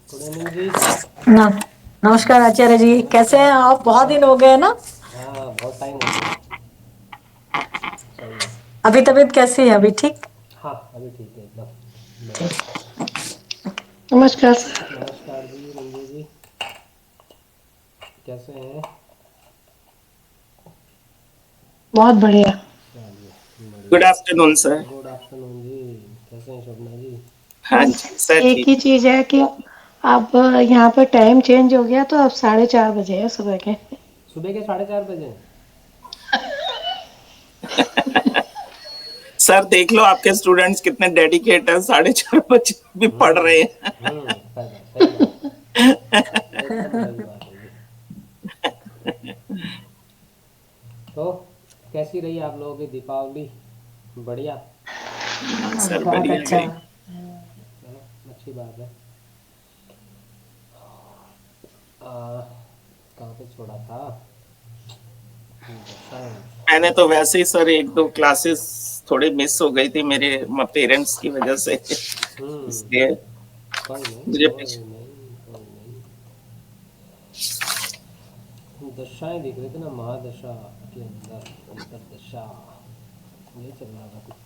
Good evening जी। न, नमस्कार आचार्य जी, कैसे नमस्कार। हैं आप? बहुत हाँ दिन हो गए ना। हाँ, बहुत टाइम हो गया। सही है। अभी तबीयत कैसी है? अभी ठीक? हाँ, अभी ठीक है एकदम बढ़िया। ठीक। नमस्कार सर। नमस्कार जी रंजू जी, कैसे हैं? बहुत बढ़िया। चलिए गुड बढ़िया। Afternoon sir. गुड आफ्टरनून जी। कैसे हैं शोभना जी? हाँ बस जी सर एक ठीक। ही चीज है कि अब यहाँ पर टाइम चेंज हो गया तो अब 4:30 बजे है सुबह के। सुबह के 4:30 बजे? सर देख लो आपके स्टूडेंट्स कितने डेडिकेट हैं, 4:30 बजे भी पढ़ रहे हैं। सही बात है, एकदम सही बात है जी। तो कैसी रही आप लोगों की दीपावली? बढ़िया। हाँ सर बहुत बढ़िया अच्छा। गई। चलो, अच्छी बात है। आ, कहाँ पे छोड़ा था? दशाएं। मैंने तो वैसे ही सर एक दो क्लासेस थोड़ी मिस हो गई थी मेरे पेरेंट्स की वजह से, हम्म। इसलिए कोई नहीं, मुझे कोई नहीं, कोई नहीं। दशाएं दिख रही थी ना, महादशा के अंदर अंतरदशा, ये चल रहा था कुछ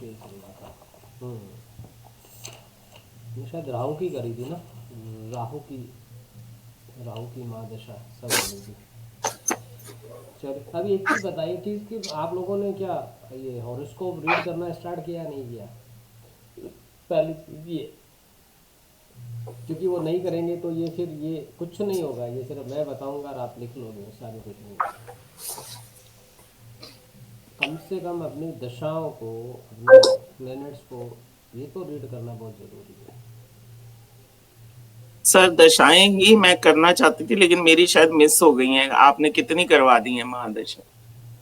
ये चल रहा था। ये शायद राहु की करी थी ना। राहु की राहु की महादशा सब हो गई थी। चलिए, अभी एक चीज़ बताइए कि आप लोगों ने क्या ये हॉरोस्कोप रीड करना स्टार्ट किया या नहीं किया? पहली चीज़ ये, क्योंकि वो नहीं करेंगे तो ये फिर ये कुछ नहीं होगा, ये सिर्फ मैं बताऊंगा और आप लिख लोगे, सारी कुछ नहीं होगा। कम से कम अपनी दशाओं को, अपने प्लैनेट्स को, ये तो रीड करना बहुत ज़रूरी है। सर दशाएं ही मैं करना चाहती थी लेकिन मेरी शायद मिस हो गई हैं। आपने कितनी करवा दी है महादशा?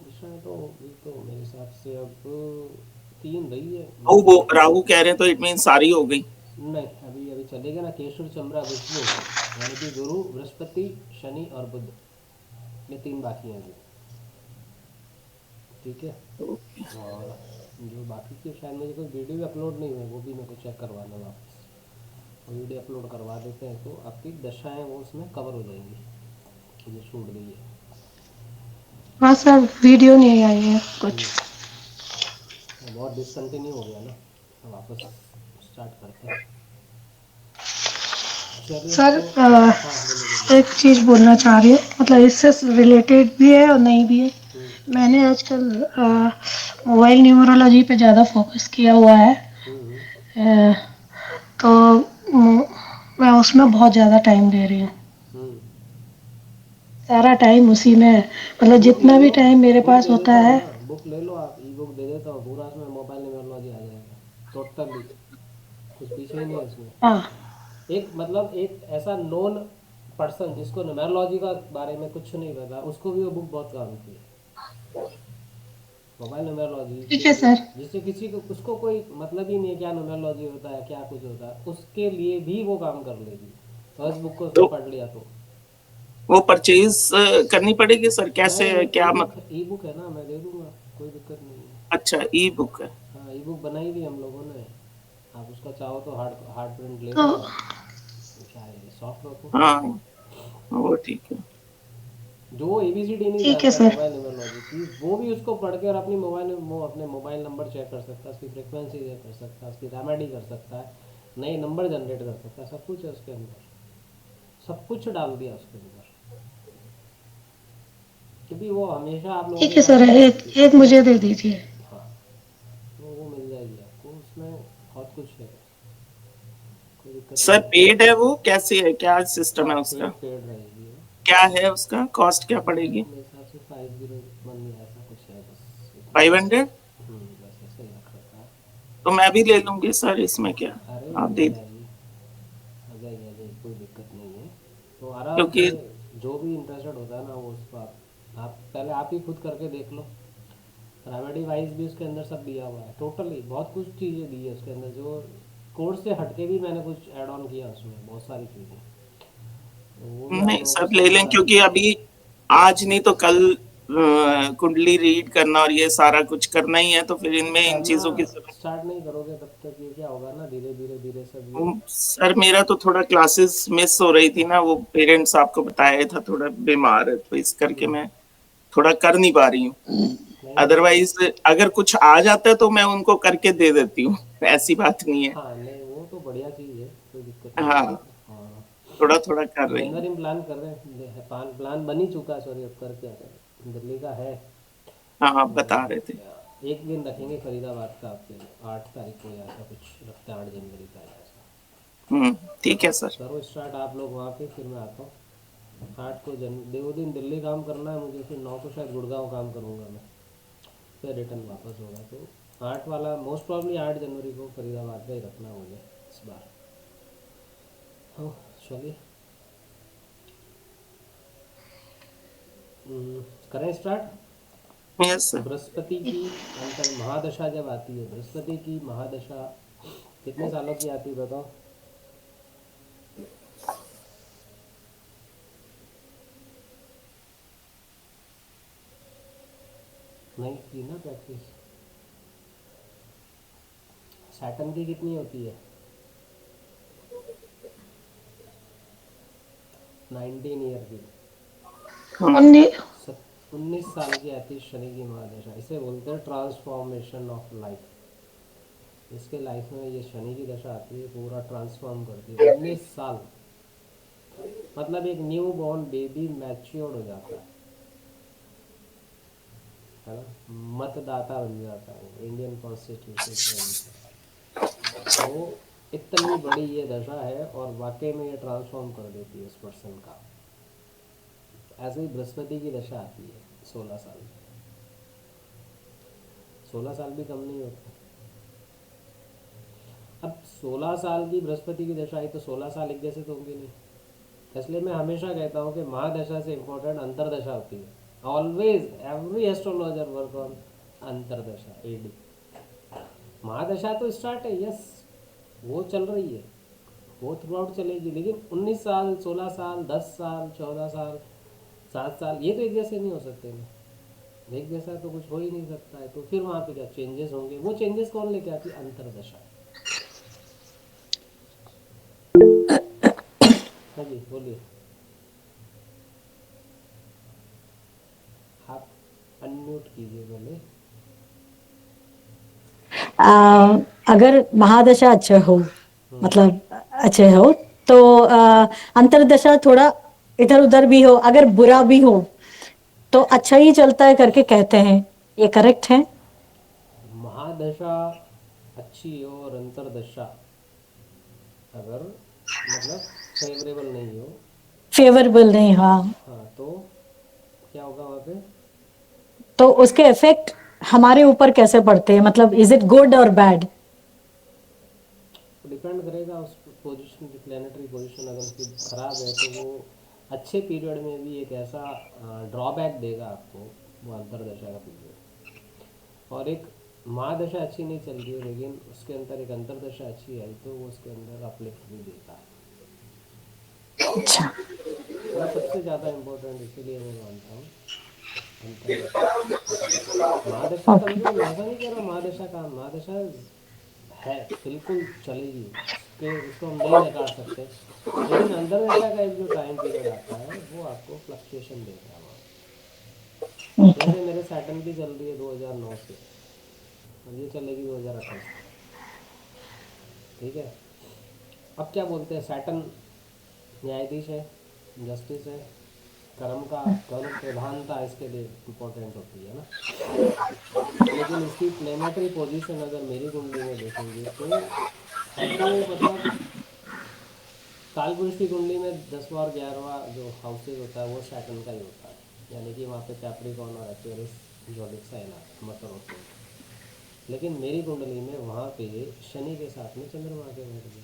दशाएं तो ये तो मेरे हिसाब से अब 3 रही है ओ मेरे वो ख्याल से। राहु कह रहे हैं तो इट मीन सारी हो गई। नहीं, अभी अभी चलेगा ना, केशर चंद्रा विष्णु, यानी कि गुरु बृहस्पति शनि और बुध, ये 3 बाकी हैं अभी। ठीक है। और जो बाकी की शायद मुझे कोई वीडियो भी अपलोड नहीं हुए, वो भी मेरे को चेक करवाना वापस। वीडियो अपलोड करवा देते हैं तो आपकी दशाएं वो उसमें कवर हो जाएंगी, ये छूट गई है। हाँ सर, वीडियो नहीं आई है कुछ। बहुत डिसकंटिन्यू हो गया ना, तो वापस स्टार्ट करते हैं। चलिए सर तो। हाँ, बोलिए बोलिए। एक चीज बोलना चाह रही हूँ, मतलब इससे रिलेटेड भी है और नहीं भी है। हम्म। मैंने आजकल मोबाइल न्यूमरोलॉजी पे ज़्यादा फोकस किया हुआ है। हम्म। अ, तो मैं उसमें बहुत ज़्यादा टाइम दे रही हूँ। हम्म। सारा टाइम उसी में है। तो मतलब बुक ले जितना भी लो, टाइम मेरे बुक पास दे होता देता हूँ है। ना, बुक ले लो आप, ई बुक दे देता हूँ, पूरा उसमें मोबाइल न्यूमरोलॉजी आ जाएगा टोटली, कुछ पीछे ही नहीं है उसमें। हाँ। एक मतलब एक ऐसा नॉन पर्सन जिसको न्यूमरोलॉजी का बारे में कुछ नहीं पता, उसको भी वो बुक बहुत काम की है। मोबाइल न्यूमरोलॉजी ठीक है किसी, सर। जिससे किसी को उसको कोई मतलब ही नहीं है क्या न्यूमरोलॉजी होता है, क्या कुछ होता है, उसके लिए भी वो काम कर लेगी, तो इस बुक को उसने तो पढ़ लिया तो। वो परचेज करनी पड़ेगी सर? कैसे, नहीं, क्या ई मतलब? बुक, ई बुक है ना, मैं दे दूंगा, कोई दिक्कत नहीं है। अच्छा ई बुक है। हाँ, ई बुक बनाई भी हम लोगों ने। आप उसका चाहो तो हार्ड हार्ड प्रिंट ले तो लो, और क्या है, सॉफ्ट रखो। हाँ वो ठीक है। जो एबीसीडी नहीं ठीक है जानता है सर। मोबाइल न्यूमरोलॉजी की, वो भी उसको पढ़ के और अपनी मोबाइल वो अपने मोबाइल नंबर चेक कर सकता है, उसकी फ्रिक्वेंसी चेक कर सकता है, उसकी रेमेडी कर सकता है, नए नंबर जनरेट कर सकता है, सब कुछ है उसके अंदर, सब कुछ डाल दिया उसके अंदर। क्योंकि वो हमेशा आप लोगों ठीक के है सर, साथ एक एक उसमें। मुझे दे दीजिए। हाँ, तो वो मिल जाएगी आपको, उसमें बहुत कुछ है, कोई दिक्कत सर नहीं है। पेड है वो? कैसे है, क्या सिस्टम हाँ, है उसका? पेड पेड रहेगी वो। क्या है उसका कॉस्ट, क्या पड़ेगी? मेरे हिसाब से 501 या ऐसा कुछ है, बस इतना ही। 500? बस ऐसे ही रख रखा है। तो मैं भी ले लूंगी सर, इसमें क्या। अरे आप आ दे दी जाएगी, आ जाएगी, आ जाएगी, कोई दिक्कत नहीं है। तो आराम से, क्योंकि जो भी इंटरेस्टेड होता है ना वो उसको आप पहले आप ही खुद करके देख लो। रेमेडी वाइज भी उसके अंदर सब दिया हुआ है, टोटली बहुत कुछ चीज़ें दी है उसके अंदर, जो कोर्स से हटके भी मैंने कुछ ऐड ऑन किया उसमें, बहुत सारी चीज़ें, तो वो भी आप नहीं लोगों को सर ले समझ लें, में क्योंकि आएगी। अभी आज नहीं तो कल कुंडली रीड करना और ये सारा कुछ करना ही है, तो फिर इनमें इन करना चीजों की जरूरत। स्टार्ट नहीं करोगे तब तक ये क्या होगा ना, धीरे धीरे धीरे सब ये सर मेरा तो थोड़ा क्लासेस मिस हो रही थी ना, वो पेरेंट्स आपको बताया था थोड़ा बीमार है, तो इस करके हम्म, मैं थोड़ा कर नहीं पा रही हूँ। नहीं नहीं। अदरवाइज अगर कुछ आ जाता है तो मैं उनको करके दे देती हूँ, ऐसी बात नहीं है। हाँ नहीं, वो तो बढ़िया चीज़ है, कोई दिक्कत नहीं है। हाँ, हाँ, थोड़ा थोड़ा कर रही हूँ। जनवरी में प्लान कर रहे हैं, प्लान प्लान बन ही चुका है, सॉरी अब कर क्या करें, दिल्ली का है। हाँ हाँ, तो बता रहे थे। एक दिन रखेंगे फरीदाबाद का आपके लिए, 8 तारीख को या ऐसा कुछ रखते हैं, 8 जनवरी का या ऐसा। ठीक है सर। करो स्टार्ट आप लोग वहाँ पे, फिर मैं आता हूँ। 8 को 2 दिन दिल्ली काम करना है मुझे, फिर 9 को शायद गुड़गांव काम करूँगा मैं, फिर रिटर्न वापस होगा। तो 8 वाला मोस्ट प्रॉब्ली 8 जनवरी को फरीदाबाद का ही रखना है मुझे इस बार। हाँ चलिए, करें स्टार्ट। Yes sir. बृहस्पति की अंतर महादशा जब आती है, बृहस्पति की महादशा कितने सालों की आती है बताओ? नहीं की ना प्रैक्टिस। सैटर्न की कितनी होती है? 19 ईयर की। 19। 19 साल की आती है शनि की महादशा, इसे बोलते हैं ट्रांसफॉर्मेशन ऑफ लाइफ। इसके लाइफ में ये शनि की दशा आती है, पूरा ट्रांसफॉर्म करती है। 19 साल मतलब एक न्यू बॉर्न बेबी मैच्योर्ड हो जाता है ना, मतदाता बन जाता है वो इंडियन कॉन्स्टिट्यूशन के अनुसार। तो इतनी बड़ी ये दशा है, और वाकई में ये ट्रांसफॉर्म कर देती है उस पर्सन का। ऐसे ही बृहस्पति की दशा आती है 16 साल। 16 साल भी कम नहीं होते। अब 16 साल की बृहस्पति की दशा आई तो 16 साल एक जैसे तो होंगे नहीं। इसलिए मैं हमेशा कहता हूँ कि महादशा से इम्पोर्टेंट अंतरदशा होती है। Always every astrologer work on अंतरदशा, एडी। महादशा तो स्टार्ट है, यस, वो चल रही है, वो थ्रू आउट चलेगी, लेकिन 19 साल, 16 साल, 10 साल, 14 साल, 7 साल, ये तो एक जैसे नहीं हो सकते ना। एक जैसा तो कुछ हो ही नहीं सकता है। तो फिर वहाँ पे क्या चेंजेस होंगे, वो चेंजेस कौन लेके आती है? अंतरदशा। हाँ जी बोलिए, आप अनम्यूट कीजिए पहले। अगर महादशा अच्छे हो, हम्म, मतलब अच्छे हो, तो अंतरदशा थोड़ा इधर उधर भी हो, अगर बुरा भी हो तो अच्छा ही चलता है करके कहते हैं, ये करेक्ट है? महादशा अच्छी हो और अंतरदशा अगर मतलब फेवरेबल नहीं हो, फेवरेबल नहीं, हाँ। हाँ, तो क्या होगा वहाँ पे? तो उसके इफेक्ट हमारे ऊपर कैसे पड़ते हैं, मतलब इज इट गुड और बैड? डिपेंड करेगा उस पोजीशन की, प्लानिटरी पोजीशन अगर उसकी ख़राब है तो वो अच्छे पीरियड में भी एक ऐसा ड्रॉबैक देगा आपको, वो अंतरदशा का पीरियड। और एक महादशा अच्छी नहीं चल रही है लेकिन उसके अंदर एक अंतरदशा अच्छी आई तो वो उसके अंदर अपलिफ्ट भी देता अच्छा। है ना। सबसे ज़्यादा इम्पोर्टेंट इसीलिए मैं मानता हूँ अंतरदशा। महादशा कभी ओके। भी मैं ऐसा नहीं कह रहा महादशा का, महादशा है बिल्कुल चलेगी, उसको हम नहीं नकार सकते। लेकिन अंतरदशा का एक जो टाइम पीरियड आता है वो आपको फ्लक्चुएशन देता है वहाँ। ओके। जैसे मेरे सैटर्न की चल रही है 2009 से, और ये चलेगी 2028 तक, ठीक है। अब क्या बोलते हैं, सैटर्न न्यायाधीश है, जस्टिस है, कर्म का, कर्म प्रधानता इसके लिए इम्पोर्टेंट होती है ना। लेकिन इसकी प्लेनेटरी पोजीशन अगर मेरी कुंडली में देखेंगे तो मतलब कालपुरुष की कुंडली में 10वां और 11वां जो हाउसेज होता है वो सैटर्न का ही होता है, यानी कि वहाँ पे कैप्रिकॉर्न और एक्वेरियस जोडिक साइन आते हैं, मकर होते हैं। लेकिन मेरी कुंडली में वहाँ पे शनि के साथ में चंद्रमा के बैठ गए,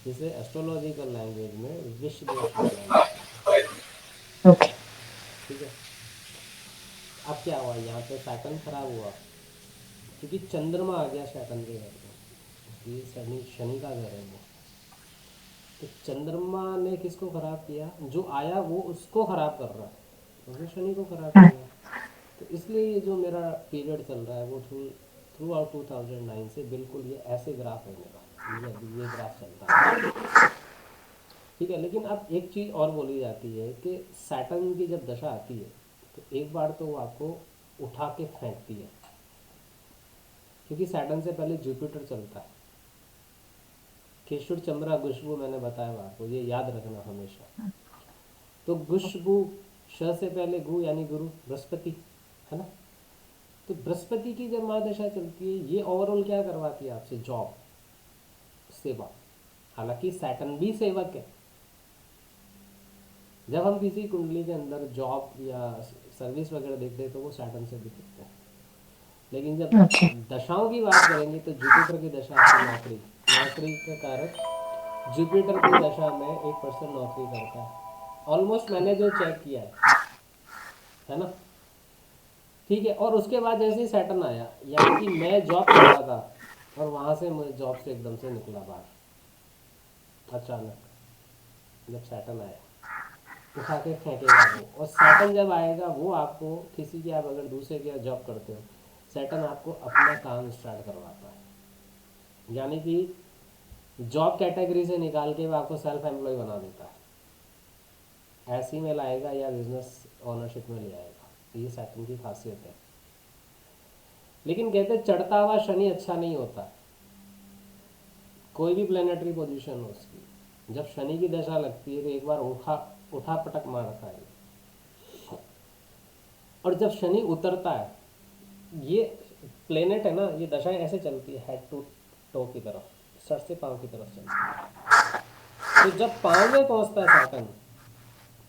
जिसे एस्ट्रोलॉजिकल लैंग्वेज में विष दोष माना जाता है, ओके। ठीक है। अब क्या हुआ, यहाँ पे सैटर्न खराब हुआ क्योंकि चंद्रमा आ गया सैटर्न के घर में, ये शनि शनि का घर है वो। तो चंद्रमा ने किसको खराब किया, जो आया वो उसको खराब कर रहा है। उसने शनि को खराब हाँ, किया। तो इसलिए ये जो मेरा पीरियड चल रहा है वो थ्रू आउट 2009 से बिल्कुल ये ऐसे ग्राफ है मेरा, ये अभी ये ग्राफ चलता है। ठीक है, लेकिन अब एक चीज़ और बोली जाती है कि सैटर्न की जब दशा आती है तो एक बार तो वो आपको उठा के फेंकती है, क्योंकि सैटर्न से पहले जुपिटर चलता है। केशुर चंद्रा गुशबू मैंने बताया आपको, ये याद रखना हमेशा। तो गुशबू, श से पहले गु यानी गुरु बृहस्पति, है ना। तो बृहस्पति की जब महादशा चलती है ये ओवरऑल क्या करवाती है आपसे, जॉब, सेवा। हालांकि सैटर्न भी सेवक है। जब हम किसी कुंडली के अंदर जॉब या सर्विस वगैरह देखते हैं तो वो सैटर्न से भी दिखते हैं। लेकिन जब अच्छा। दशाओं की बात करेंगे तो जुपिटर की दशा आपकी नौकरी, नौकरी का कारक जुपिटर की दशा में एक पर्सन नौकरी करता है। ऑलमोस्ट मैंने जो चेक किया है ना। ठीक है, और उसके बाद जैसे ही सैटर्न आया, यानी कि मैं जॉब कर रहा था और वहाँ से मुझे जॉब से एकदम से निकला बाहर अचानक। जब सैटर्न आया उठा के फेंकेगा वो, और सैटर्न जब आएगा वो आपको किसी की, आप अगर दूसरे की जॉब करते हो, सैटर्न आपको अपना काम स्टार्ट करवाता है। यानी कि जॉब कैटेगरी से निकाल के वो आपको सेल्फ एम्प्लॉय बना देता है, ऐसी में लाएगा या बिजनेस ओनरशिप में ले आएगा। ये सैटर्न की खासियत है। लेकिन कहते हैं चढ़ता हुआ शनि अच्छा नहीं होता, कोई भी प्लेनेटरी पोजीशन हो उसकी। जब शनि की दशा लगती है तो एक बार उठा उठा पटक मारता है। और जब शनि उतरता है, ये प्लेनेट है ना, ये दशाएं ऐसे चलती है हेड टू टो की तरफ, सर से पाँव की तरफ चलती है। तो जब पाँव में पहुंचता है सैटर्न,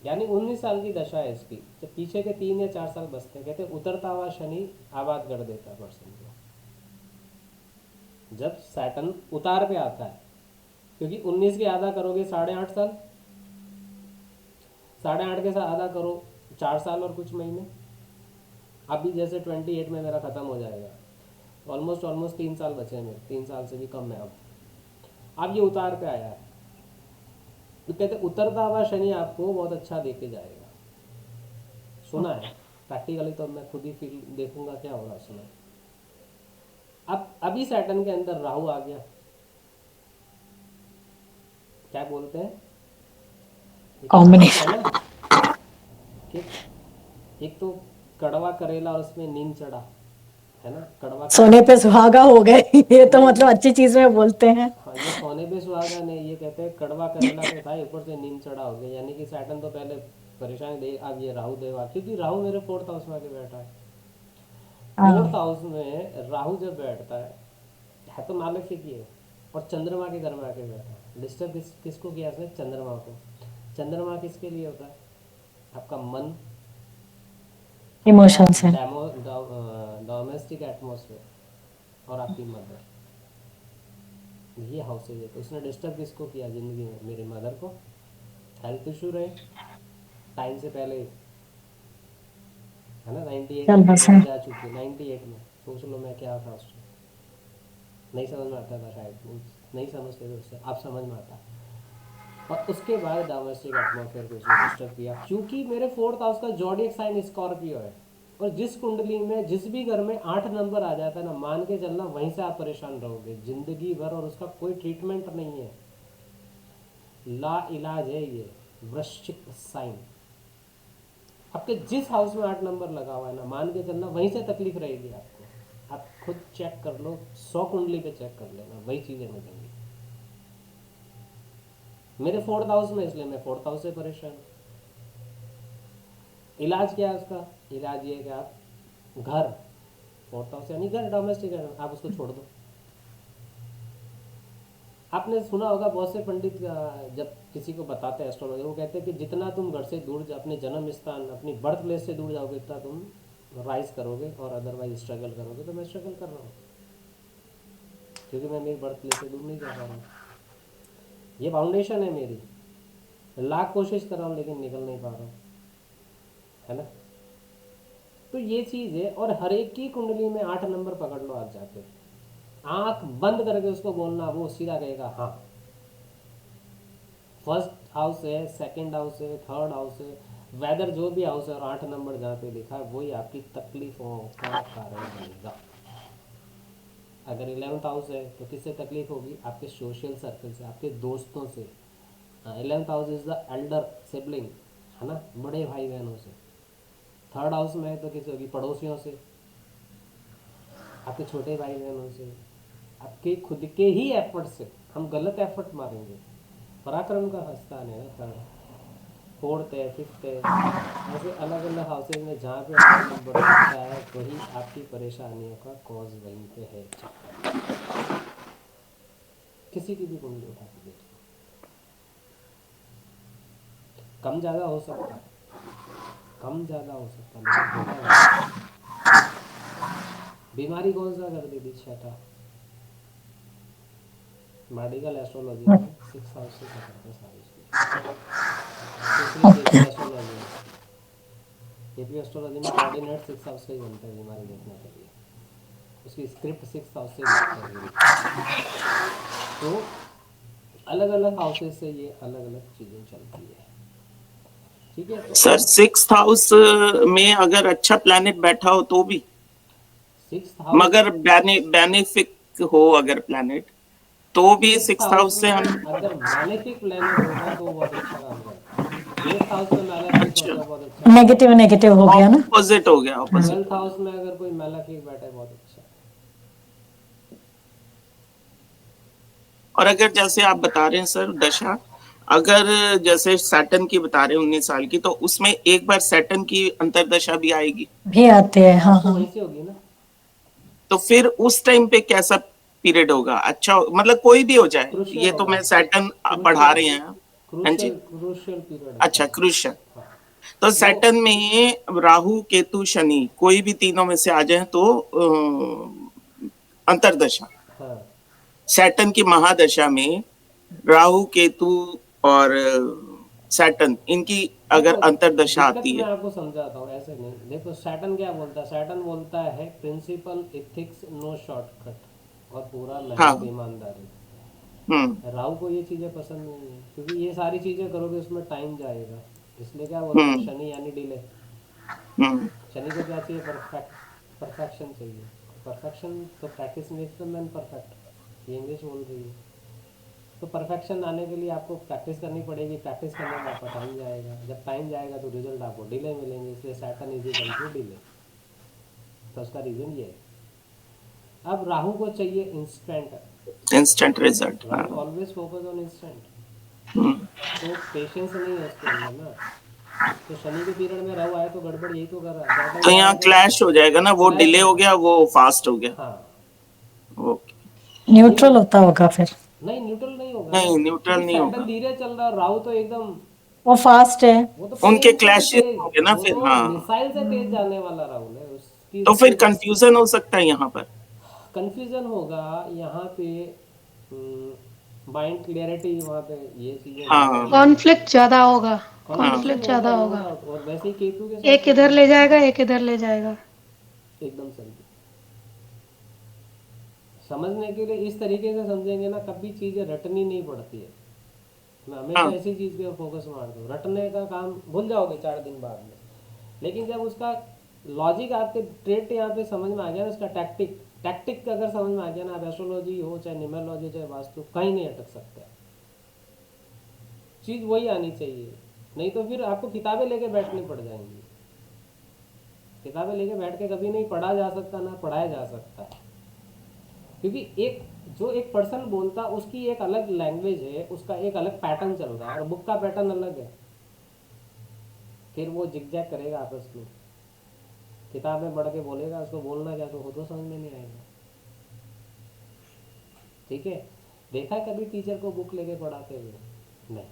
यानी 19 साल की दशा है इसकी, जब पीछे के 3 या 4 साल बचते हैं, कहते हैं उतरता हुआ शनि आबाद कर देता है पर्सन को। जब सैटर्न उतार पे आता है, क्योंकि 19 के आधा करोगे 8.5 साल, 8.5 के साथ आधा करो 4 साल और कुछ महीने। अभी जैसे 28 में मेरा ख़त्म हो जाएगा, ऑलमोस्ट 3 साल बचे हैं मेरे, 3 साल से भी कम है अब ये उतार पे आया है। तो कहते उतरता हुआ शनि आपको बहुत अच्छा देके जाएगा। सुना है प्रैक्टिकली, तो मैं खुद ही फील देखूंगा क्या होगा, सुना है। अब अभी सैटर्न के अंदर राहु आ गया, क्या बोलते हैं, एक कहावत है कॉम्बिनेशन। ना कि एक तो कड़वा करेला और उसमें नींद चढ़ा, है ना। कड़वा सोने करेला, पे सुहागा हो गए। ये तो नहीं मतलब नहीं, अच्छी चीज में बोलते हैं। हाँ ये सोने पे सुहागा नहीं, ये कहते हैं कड़वा करेला तो था, ऊपर से नींद चढ़ा हो गया। यानी कि सैटर्न तो पहले परेशानी दे, अब ये राहु देवा, क्योंकि राहु मेरे 4th हाउस में आके बैठा है। 4th हाँ। हाउस में राहु जब बैठता है तो मालिक से किए, और चंद्रमा के घर में आके बैठा है। डिस्टर्ब किसको किया इसने, चंद्रमा को। चंद्रमा किसके लिए होता है, आपका मन, आपका इमोशंस है। डोमेस्टिक एटमोसफेयर, और आपकी मदर, ये हाउसेज है। तो उसने डिस्टर्ब किसको किया जिंदगी में, मेरी मदर को। हेल्थ इशू रहे टाइम से पहले, है ना। 98 चल में बस मदर है। जा चुकी है, 98 में। सोच लो मैं क्या था उस टाइम, नहीं समझ में आता था शायद, नहीं समझते थे उससे, अब समझ में आता। और उसके बाद डोमेस्टिक एटमोसफेयर को उसने डिस्टर्ब किया, क्योंकि मेरे 4th हाउस का जॉडियक साइन स्कॉर्पियो है। और जिस कुंडली में जिस भी घर में 8 नंबर आ जाता है ना, मान के चलना वहीं से आप परेशान रहोगे जिंदगी भर, और उसका कोई ट्रीटमेंट नहीं है, ला इलाज है ये। वृश्चिक साइन, आपके जिस हाउस में 8 नंबर लगा हुआ है ना, मान के चलना वहीं से तकलीफ रहेगी आपको। आप खुद चेक कर लो, 100 कुंडली पे चेक कर लेना, वही चीज़ें मिलेंगी। मेरे 4th हाउस में, इसलिए मैं 4th हाउस से परेशान हूँ। इलाज क्या है उसका, इलाज ये है कि आप घर, 4th हाउस यानी घर, डोमेस्टिक, आप उसको छोड़ दो। आपने सुना होगा बहुत से पंडित जब किसी को बताते हैं एस्ट्रोलॉजी, वो कहते हैं कि जितना तुम घर से दूर, अपने जन्म स्थान, अपनी बर्थ प्लेस से दूर जाओगे, इतना तुम राइज करोगे, और अदरवाइज स्ट्रगल करोगे। तो मैं स्ट्रगल कर रहा हूँ, क्योंकि मैं मेरी बर्थ प्लेस से दूर नहीं जा पा रहा हूँ। ये फाउंडेशन है मेरी, लाख कोशिश कर रहा हूँ लेकिन निकल नहीं पा रहा हूँ, है ना। तो ये चीज़ है। और हर एक की कुंडली में 8 नंबर पकड़ लो आप जाके, आंख बंद करके उसको बोलना, वो सीधा कहेगा हाँ। 1st हाउस है, 2nd हाउस है, 3rd हाउस है, वेदर जो भी हाउस है और 8 नंबर जहाँ पे लिखा है वही आपकी तकलीफों का कारण बनेगा। अगर 11th हाउस है तो किससे तकलीफ होगी? आपके सोशल सर्कल से, आपके दोस्तों से। हाँ, 11th house is the Elder sibling, है ना, बड़े भाई बहनों से। 3rd हाउस में है तो किसी होगी? पड़ोसियों से, आपके छोटे भाई बहनों से, आपके खुद के ही एफर्ट से। हम गलत एफर्ट मारेंगे। पराक्रम का स्थान है ना 3rd। 4th है, 5th है, ऐसे अलग अलग हाउसेज में जहाँ पे 8 नंबर लिखा है वही आपकी परेशानियों का कॉज वहीं पे है। किसी की भी कुंडली उठा के देख लो, कम ज़्यादा हो सकता है, कम ज़्यादा हो सकता है, लेकिन होगा वही। बीमारी कौन सा कर दी थी? 6ठा। मेडिकल एस्ट्रोलॉजी में 6th हाउस से पकड़ते हैं सारी चीज़, स्पेशली केपी ओके एस्ट्रोलॉजी में। केपी एस्ट्रोलॉजी में कोऑर्डिनेट 6th हाउस से ही बनते हैं बीमारी देखने के लिए। उसकी स्क्रिप्ट 6th हाउस से ही लिखते हैं पूरी। तो अलग अलग हाउसेज से ये अलग अलग चीज़ें चलती है। ठीक है, तो सर अब 6th हाउस में अगर अच्छा प्लैनेट बैठा हो तो भी, 6th हाउस, मगर बेनिफिक हो अगर प्लैनेट, तो भी 6th 6th हाउस हाउस से हम। में अगर मैलेफिक प्लेनेट होगा तो वो बहुत अच्छा काम करता है। 8th हाउस में मैलेफिक अच्छा, होता है, बहुत अच्छा काम नेगेटिव करता नेगेटिव हो गया ना। ऑपोजिट हो गया, है। ऑपोजिट 12th हो हाउस गया। में अगर कोई मैलेफिक बैठा है, बहुत अच्छा है। और अगर जैसे आप बता रहे हैं सर दशा, अगर जैसे सैटर्न की बता रहे हैं 19 साल की, तो उसमें एक बार सैटर्न की अंतरदशा भी आएगी, भी आते हैं, हाँ स्टार्ट तो हाँ। वहीं से होगी ना। तो फिर उस टाइम पे कैसा पीरियड होगा? अच्छा मतलब कोई भी हो जाए, क्रुशियल ये तो होगा, मैं सैटर्न पढ़ा क्रुशियल, रहे हैं। हाँ जी। क्रूशियल पीरियड अच्छा, होता है। क्रूशन। हाँ, तो वो, सैटर्न में राहु केतु शनि कोई भी तीनों में से आ जाए तो अंतरदशा, हाँ, सैटर्न की महादशा में राहु केतु और सैटर्न, इनकी अगर देखो अंतरदशा दिक्कत आती मैं है। आपको समझाता हूँ, ऐसे नहीं। देखो सैटर्न क्या बोलता है? सैटर्न बोलता है प्रिंसिपल, एथिक्स, नो शॉर्टकट और पूरा मेहनत हाँ। ईमानदारी। हम्म। राहु को ये चीज़ें पसंद नहीं है, क्योंकि ये सारी चीज़ें करोगे उसमें टाइम जाएगा। इसलिए क्या बोलता है? हम्म। शनि यानी डिले। हम्म। शनि को क्या चाहिए? परफेक्शन चाहिए। परफेक्शन तो practice makes the man perfect, ये इंग्लिश बोल रही है। तो परफेक्शन आने के लिए आपको प्रैक्टिस करनी पड़ेगी। प्रैक्टिस करने में आपका टाइम जाएगा, जब टाइम जाएगा तो रिजल्ट आपको डिले मिलेंगे। इसलिए Saturn is equal to delay. तो उसका रीज़न ये है। अब राहु को चाहिए इंस्टेंट। इंस्टेंट रिजल्ट, हाँ। Rahu always focus on instant. हम्म। तो पेशेंस नहीं है उसके अंदर ना। तो शनि के पीरियड में राहु आया तो गड़बड़ यही तो कर रहा है। दैट तो इज यहाँ वाई वो क्लैश हो जाएगा ना, वो क्लैश डिले हो होगा। गया, वो फास्ट हो गया। हाँ, ओके। न्यूट्रल ये होता होगा फिर। नहीं, न्यूट्रल नहीं होगा ना, नहीं, न्यूट्रल क्योंकि नहीं सैटर्न होगा। धीरे चल रहा है, राहु तो एकदम, वो फास्ट है। वो तो उनके प्लेन से भी क्लैशेस तेज, होंगे ना वो फिर, तो हाँ। मिसाइल से तेज जाने वाला राहुल है। उसकी तो फिर स्पीड, कंफ्यूजन हो सकता है यहाँ पर। कंफ्यूजन होगा यहाँ पे। माइंड क्लियरिटी वहाँ पे, ये चीज़ें ज़्यादा हाँ। नहीं कॉन्फ्लिक्ट होगी। ज्यादा होगा। कॉन्फ्लिक्शन कॉन्फ्लिक्ट होगा ज्यादा नो होगा। डाउट। और वैसे ही केतु के साथ एक भी इधर होगा। ले जाएगा, एक इधर ले जाएगा। एकदम सही। समझने के लिए इस तरीके से समझेंगे ना, कभी चीज़ें रटनी नहीं पड़ती है। मैं हमेशा हाँ। इसी चीज़ पे फोकस मारता हूँ। रटने का काम भूल जाओगे 4 दिन बाद में। लेकिन जब उसका लॉजिक, आपके ट्रेट यहाँ पे समझ में आ गया ना, उसका टैक्टिक, टैक्टिक अगर समझ में आ गया ना, आप एस्ट्रोलॉजी हो चाहे न्यूमरोलॉजी चाहे वास्तु, कहीं नहीं अटक सकता। चीज़ वही आनी चाहिए, नहीं तो फिर आपको किताबें लेके बैठनी पड़ जाएंगी। किताबें लेके बैठ के कभी नहीं पढ़ा जा सकता, ना पढ़ाया जा सकता है। क्योंकि एक, जो एक पर्सन बोलता उसकी एक अलग लैंग्वेज है, उसका एक अलग पैटर्न चल रहा है, और बुक का पैटर्न अलग है। फिर वो जिगजैग करेगा आपस में। किताब में पढ़ के बोलेगा, उसको बोलना क्या तो खुद को समझ में नहीं आएगा। ठीक है, देखा है कभी टीचर को बुक लेके पढ़ाते हुए? नहीं।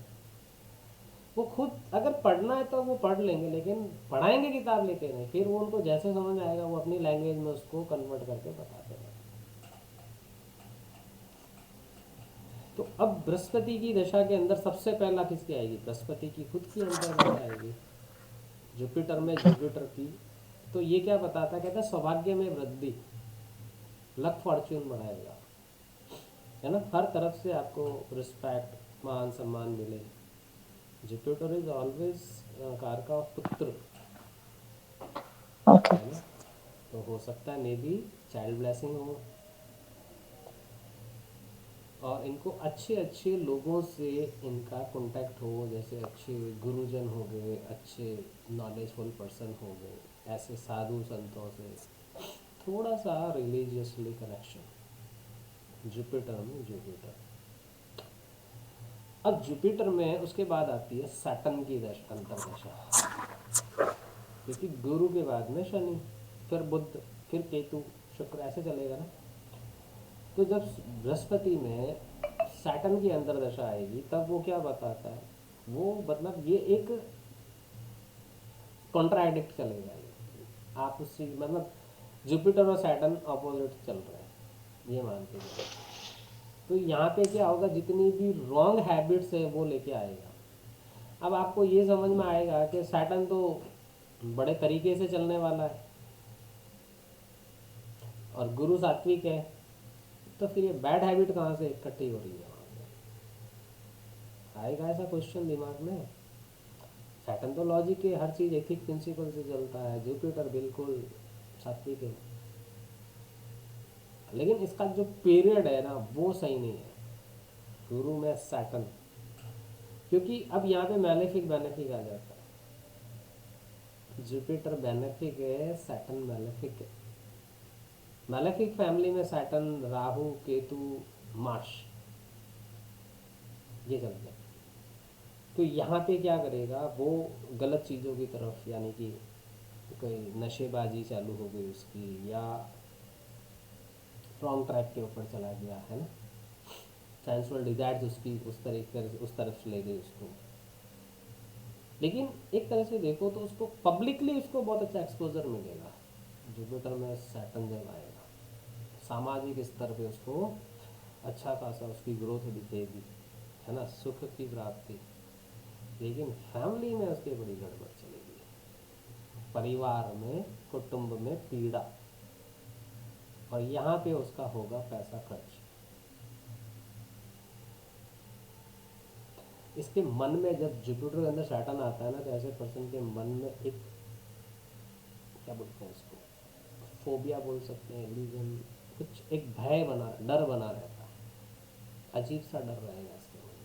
वो खुद अगर पढ़ना है तो वो पढ़ लेंगे, लेकिन पढ़ाएंगे किताब लेके नहीं। फिर वो उनको जैसे समझ में आएगा वो अपनी लैंग्वेज में उसको कन्वर्ट करके बताते हैं। तो अब बृहस्पति की दशा के अंदर सबसे पहला किसकी आएगी? बृहस्पति की खुद की अंतर दशा आएगी, जुपिटर में जुपिटर की। तो ये क्या बताता है? कहता है सौभाग्य में वृद्धि, लक फॉर्च्यून बढ़ाएगा, है ना। हर तरफ से आपको रिस्पेक्ट, मान सम्मान मिले। जुपिटर इज ऑलवेज कार का पुत्र ओके। है ना, तो हो सकता है मे बी चाइल्ड ब्लेसिंग हो, और इनको अच्छे अच्छे लोगों से इनका कांटेक्ट हो, जैसे अच्छे गुरुजन हो गए, अच्छे नॉलेजफुल पर्सन हो गए, ऐसे साधु संतों से थोड़ा सा रिलीजियसली कनेक्शन। जुपिटर में जुपिटर, अब जुपिटर में उसके बाद आती है सैटर्न की अंतर्दशा, क्योंकि गुरु के बाद में शनि, फिर बुध, फिर केतु, शुक्र, ऐसे चलेगा ना। तो जब बृहस्पति में सैटर्न की अंतर्दशा आएगी तब वो क्या बताता है, वो मतलब ये एक कॉन्ट्राडिक्ट चलेगा ये, आप उससे मतलब जुपिटर और सैटर्न अपोजिट चल रहे हैं ये मान के चलो। तो यहाँ पे क्या होगा, जितनी भी रॉन्ग हैबिट्स है वो लेके आएगा। अब आपको ये समझ में आएगा कि सैटर्न तो बड़े तरीके से चलने वाला है और गुरु सात्विक है, तो फिर ये बैड हैबिट कहाँ से इकट्ठी हो रही है वहाँ पे, आएगा ऐसा क्वेश्चन दिमाग में। सैटर्न तो लॉजिक है, हर चीज़ एथिक प्रिंसिपल से चलता है, जुपिटर बिल्कुल सात्विक है, लेकिन इसका जो पीरियड है ना वो सही नहीं है गुरु में सैटर्न, क्योंकि अब यहाँ पे मैलेफिक बेनेफिक आ जाता है। जुपिटर बेनेफिक है, सैटर्न मैलेफिक है। मैलेफिक फैमिली में सैटर्न, राहु, केतु, मार्स, ये चलते हैं। तो यहाँ पे क्या करेगा वो, गलत चीज़ों की तरफ, यानी कि कोई नशेबाजी चालू हो गई उसकी, या रॉन्ग ट्रैक के ऊपर चला गया है ना, सेंसुअल डिजायर्स उसकी उस तरीके से उस तरफ ले गई उसको। लेकिन एक तरह से देखो तो उसको पब्लिकली उसको बहुत अच्छा एक्सपोजर मिलेगा जुपिटर में सैटर्न जब आएगा, सामाजिक स्तर पे उसको अच्छा खासा उसकी ग्रोथ दिखेगी, है ना, सुख की प्राप्ति। लेकिन फैमिली में उसके बड़ी गड़बड़ चलेगी, परिवार में, कुटुंब में पीड़ा, और यहाँ पे उसका होगा पैसा खर्च। इसके मन में जब जुपिटर के अंदर सैटर्न आता है ना, तो ऐसे पर्सन के मन में एक, क्या बोलते हैं इसको, फोबिया बोल सकते हैं, इल्यूजन, कुछ एक भय बना, डर बना रहता है, अजीब सा डर रहेगा इसके मन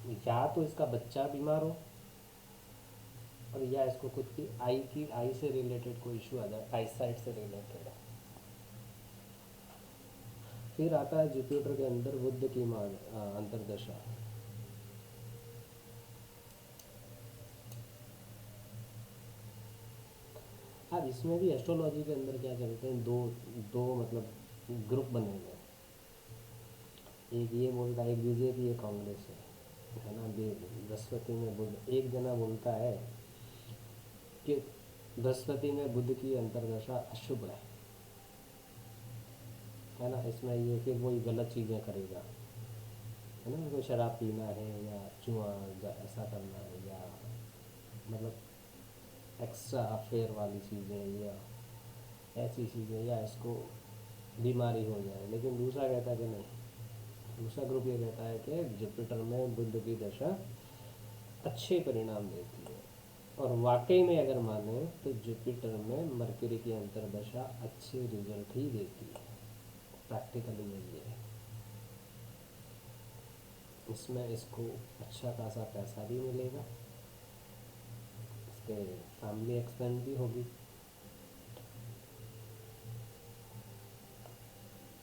में। या तो इसका बच्चा बीमार हो, और या इसको खुद की आई से रिलेटेड कोई इशू आ जाए, आई साइट से रिलेटेड। फिर आता है जुपिटर के अंदर बुध की अंतर्दशा। अब इसमें भी एस्ट्रोलॉजी के अंदर क्या चलते हैं, दो दो मतलब ग्रुप बने हुए हैं। एक ये बोलता है, एक बीजेपी, एक कांग्रेस है ना। बृहस्पति में बुध, एक जना बोलता है कि बृहस्पति में बुध की अंतर्दशा अशुभ है ना, इसमें ये फिर वही गलत चीज़ें करेगा, है ना, कोई शराब पीना है या जुआ ऐसा करना है, या मतलब एक्स्ट्रा अफेयर वाली चीज़ें, या ऐसी चीज़ें, या इसको बीमारी हो जाए। लेकिन दूसरा कहता है कि नहीं, दूसरा ग्रुप ये कहता है कि जुपिटर में बुध की दशा अच्छे परिणाम देती है, और वाकई में अगर माने तो जुपिटर में मरकरी की अंतर्दशा अच्छे रिजल्ट ही देती है, प्रैक्टिकली यही है। इसमें इसको अच्छा खासा पैसा भी मिलेगा, इसके फैमिली एक्सपेंड भी होगी।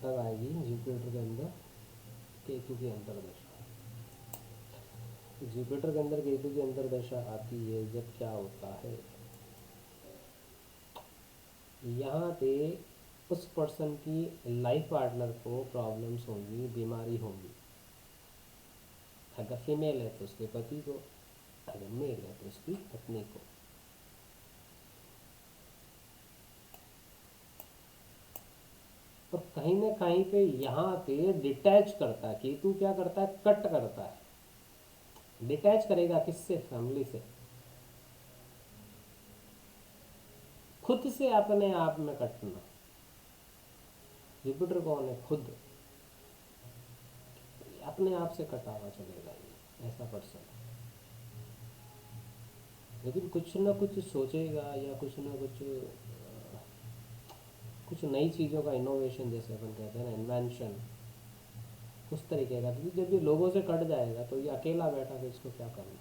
तब आएगी जुपिटर के अंदर केतु की अंतर्दशा। जुपिटर के अंदर केतु की अंतर्दशा आती है जब क्या होता है, यहाँ पे उस पर्सन की लाइफ पार्टनर को प्रॉब्लम्स होंगी, बीमारी होंगी। अगर फीमेल है तो उसके पति को, अगर मेल है तो उसकी पत्नी को। और कहीं ना कहीं पे यहाँ पे डिटैच करता है केतु, क्या करता है, कट करता है। डिटैच करेगा किससे, फैमिली से, खुद से अपने आप में कटना। जुपिटर कौन है, खुद। अपने आप से कटा हुआ चलेगा ये, ऐसा पर्सन है। लेकिन कुछ ना कुछ सोचेगा या कुछ ना कुछ नई चीज़ों का इनोवेशन, जैसे अपन कहते हैं ना, इन्वेंशन, उस तरीके का। क्योंकि जब ये लोगों से कट जाएगा तो ये अकेला बैठा के इसको क्या करना है,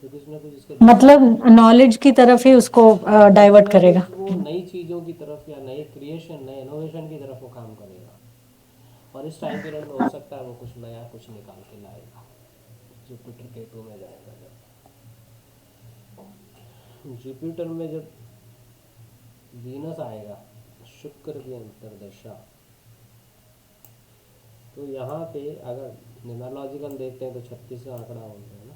तो कुछ ना कुछ इसके दिमाग, मतलब नॉलेज की तरफ ही उसको कुछ डाइवर्ट ना करेगा। कुछ वो नई चीज़ों की तरफ या नए क्रिएशन, नए इनोवेशन की तरफ वो काम करेगा। और इस टाइम पीरियड में हो सकता है वो कुछ नया कुछ निकाल के लाएगा। जुपिटर केतु में जाएगा जब, जुपिटर में जब वीनस आएगा शुक्र की अंतर्दशा, तो यहाँ पे अगर न्यूमरोलॉजिकल देखते हैं तो 36वां आंकड़ा बोलते हैं ना।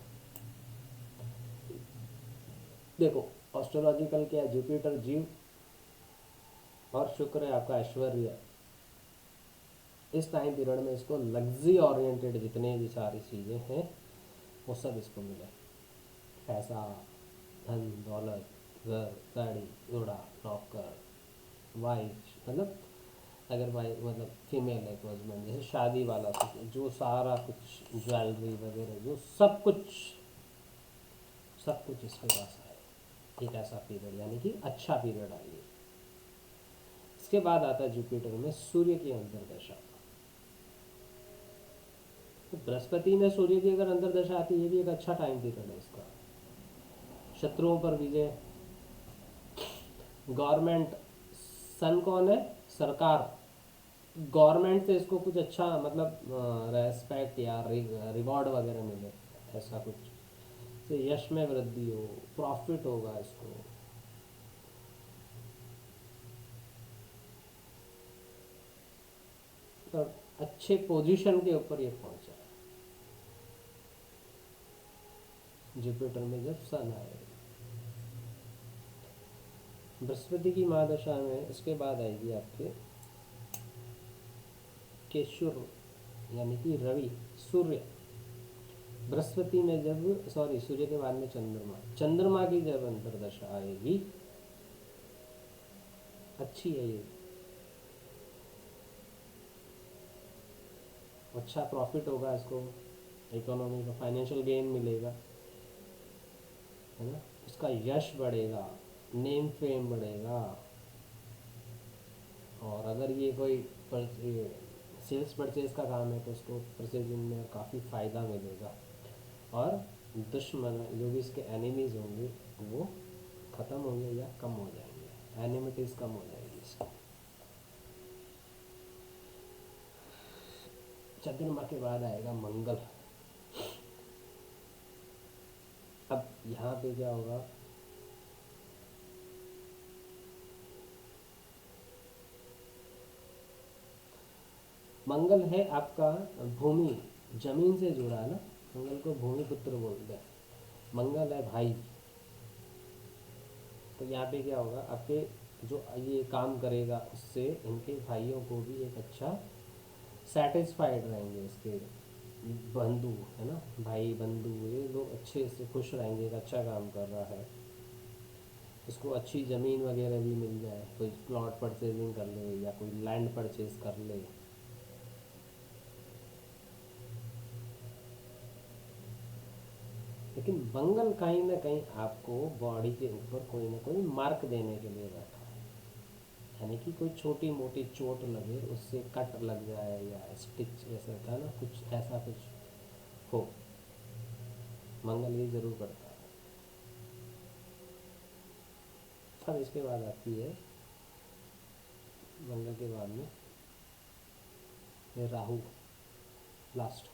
देखो एस्ट्रोलॉजिकल क्या है, जुपिटर जीव और शुक्र है आपका ऐश्वर्य। इस टाइम पीरियड में इसको लग्जरी ओरिएंटेड जितने भी सारी चीज़ें हैं वो सब इसको मिले। पैसा, धन दौलत, घर, गाड़ी, घोड़ा, नौकर, वाइफ, मतलब अगर भाई मतलब फीमेल है तो हस्बैंड, जैसे शादी वाला कुछ, जो सारा कुछ ज्वेलरी वगैरह, जो सब कुछ इसके पास आए। एक ऐसा पीरियड, यानी कि अच्छा पीरियड आइए। इसके बाद आता है जुपिटर में सूर्य की अंतर्दशा। तो बृहस्पति में सूर्य की अगर अंतर्दशा आती है, ये भी एक अच्छा टाइम पीरियड है इसका। शत्रुओं पर विजय, गवर्नमेंट, सन कौन है, सरकार, गवर्नमेंट से इसको कुछ अच्छा मतलब रेस्पेक्ट या रिवॉर्ड वगैरह मिले, ऐसा कुछ से यश में वृद्धि हो, प्रॉफिट होगा इसको। और अच्छे पोजीशन के ऊपर ये पहुंचा है जुपिटर में जब सन आए। बृहस्पति की महादशा में इसके बाद आएगी आपके केशुर, यानी कि रवि, सूर्य। बृहस्पति में जब, सॉरी, सूर्य के बाद में चंद्रमा, चंद्रमा की जब अंतर्दशा आएगी, अच्छी है ये, अच्छा प्रॉफिट होगा इसको, इकोनॉमी का फाइनेंशियल गेन मिलेगा, है ना। इसका यश बढ़ेगा, नेम फेम बढ़ेगा। और अगर ये कोई सेल्स परचेज का काम है तो उसको परचेजिंग में काफ़ी फ़ायदा मिलेगा। और दुश्मन जो भी इसके एनिमीज होंगे वो ख़त्म होंगे या कम हो जाएंगे, एनिमिटीज़ कम हो जाएगी इसकी। चंद्रमा के बाद आएगा मंगल। अब यहाँ पे क्या होगा, मंगल है आपका भूमि, जमीन से जुड़ा है ना, मंगल को भूमि पुत्र बोलते हैं। मंगल है भाई। तो यहाँ पे क्या होगा, आपके जो ये काम करेगा उससे इनके भाइयों को भी एक अच्छा सेटिस्फाइड रहेंगे, इसके बंधु, है ना, भाई बंधु, ये लोग अच्छे से खुश रहेंगे, एक अच्छा काम कर रहा है। इसको अच्छी ज़मीन वगैरह भी मिल जाए, कोई प्लॉट परचेजिंग कर ले या कोई लैंड परचेज कर ले। लेकिन मंगल कहीं ना कहीं आपको बॉडी के ऊपर कोई ना कोई मार्क देने के लिए बैठा है, यानी कि कोई छोटी मोटी चोट लगे, उससे कट लग जाए या स्टिच, जैसे होता है ना, कुछ ऐसा कुछ हो, मंगल ये जरूर करता है। अब इसके बाद आती है, मंगल के बाद में ये राहु, लास्ट,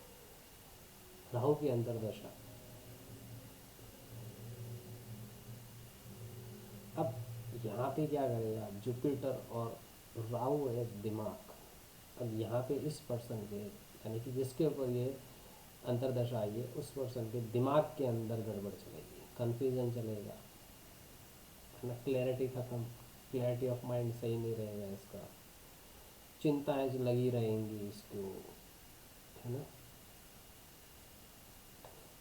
राहु की अंतर्दशा। अब यहाँ पे क्या करेगा, जुपिटर और राहु है दिमाग। अब यहाँ पे इस पर्सन के, यानी कि जिसके ऊपर ये अंतर्दशा आई है, उस पर्सन के दिमाग के अंदर गड़बड़ चलेगी, कंफ्यूजन चलेगा, है ना, क्लैरिटी खत्म, क्लैरिटी ऑफ माइंड सही नहीं रहेगा इसका, चिंताएं लगी रहेंगी इसको, है ना।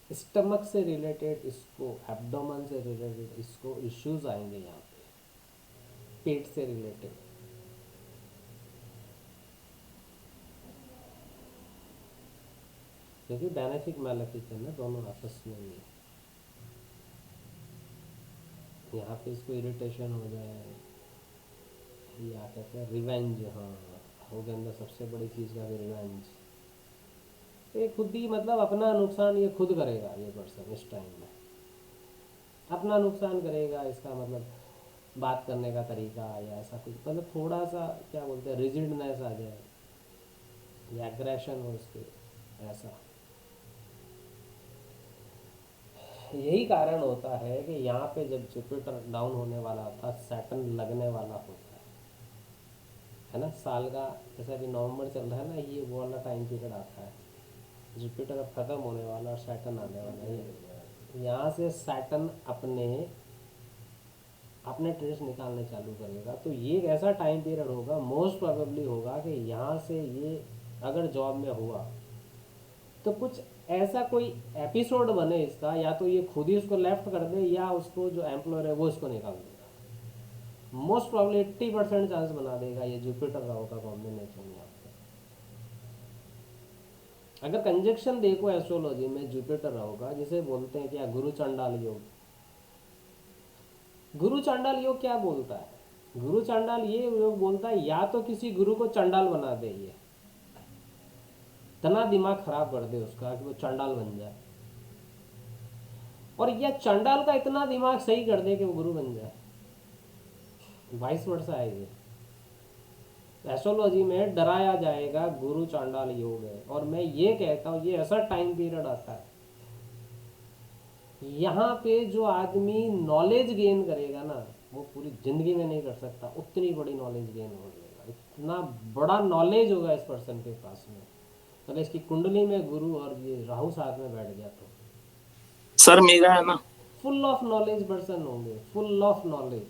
स्टमक से रिलेटेड इसको, एब्डोमेन से रिलेटेड इसको इश्यूज आएंगे यहाँ पे, पेट से रिलेटेड। क्योंकि बेनिफिक मैलेफिक है ना, दोनों आपस में ही है। यहाँ पे इसको इरिटेशन हो जाए या कहते हैं रिवेंज, हाँ राहु के अंदर सबसे बड़ी चीज़ का भी रिवेंज। ये खुद ही मतलब अपना नुकसान ये खुद करेगा, ये पर्सन इस टाइम में अपना नुकसान करेगा। इसका मतलब बात करने का तरीका या ऐसा कुछ, मतलब थोड़ा सा क्या बोलते हैं रिजिडनेस आ जाए या एग्रेशन हो उसके, ऐसा। यही कारण होता है कि यहाँ पे जब जुपिटर डाउन होने वाला था, सैटर्न लगने वाला होता है ना, साल का जैसे अभी नवंबर चल रहा है ना, ये वो वाला टाइम पीरियड आता है, जुपिटर अब खत्म होने वाला और सैटर्न आने वाला है। यहाँ से सैटर्न अपने अपने ट्रेस निकालने चालू करेगा, तो ये एक ऐसा टाइम पीरियड होगा, मोस्ट प्रोबेबली होगा कि यहाँ से ये अगर जॉब में हुआ तो कुछ ऐसा कोई एपिसोड बने इसका, या तो ये खुद ही उसको लेफ्ट कर दे या उसको जो एम्प्लॉयर है वो इसको निकाल देगा। मोस्ट प्रॉब्लली 80% चांस बना देगा ये जुपिटर राहु का कॉम्बिनेशन यहाँ पे। अगर कंजक्शन देखो एस्ट्रोलॉजी में जुपिटर राहु का, जिसे बोलते हैं क्या, गुरु चंडाल योग। गुरु चांडाल योग क्या बोलता है? गुरु चांडाल ये योग बोलता है या तो किसी गुरु को चंडाल बना दे, ये इतना दिमाग खराब कर दे उसका कि वो चंडाल बन जाए, और या चंडाल का इतना दिमाग सही कर दे कि वो गुरु बन जाए। 22 वर्ष है ये। एस्ट्रोलॉजी में डराया जाएगा गुरु चांडाल योग है, और मैं ये कहता हूँ ये ऐसा टाइम पीरियड आता है यहाँ पे जो आदमी नॉलेज गेन करेगा ना, वो पूरी जिंदगी में नहीं कर सकता, उतनी बड़ी नॉलेज गेन हो जाएगा। इतना बड़ा नॉलेज होगा इस पर्सन के पास में, अगर इसकी कुंडली में गुरु और ये राहु साथ में बैठ गया तो सर मेरा है ना, फुल ऑफ नॉलेज पर्सन होंगे, फुल ऑफ नॉलेज।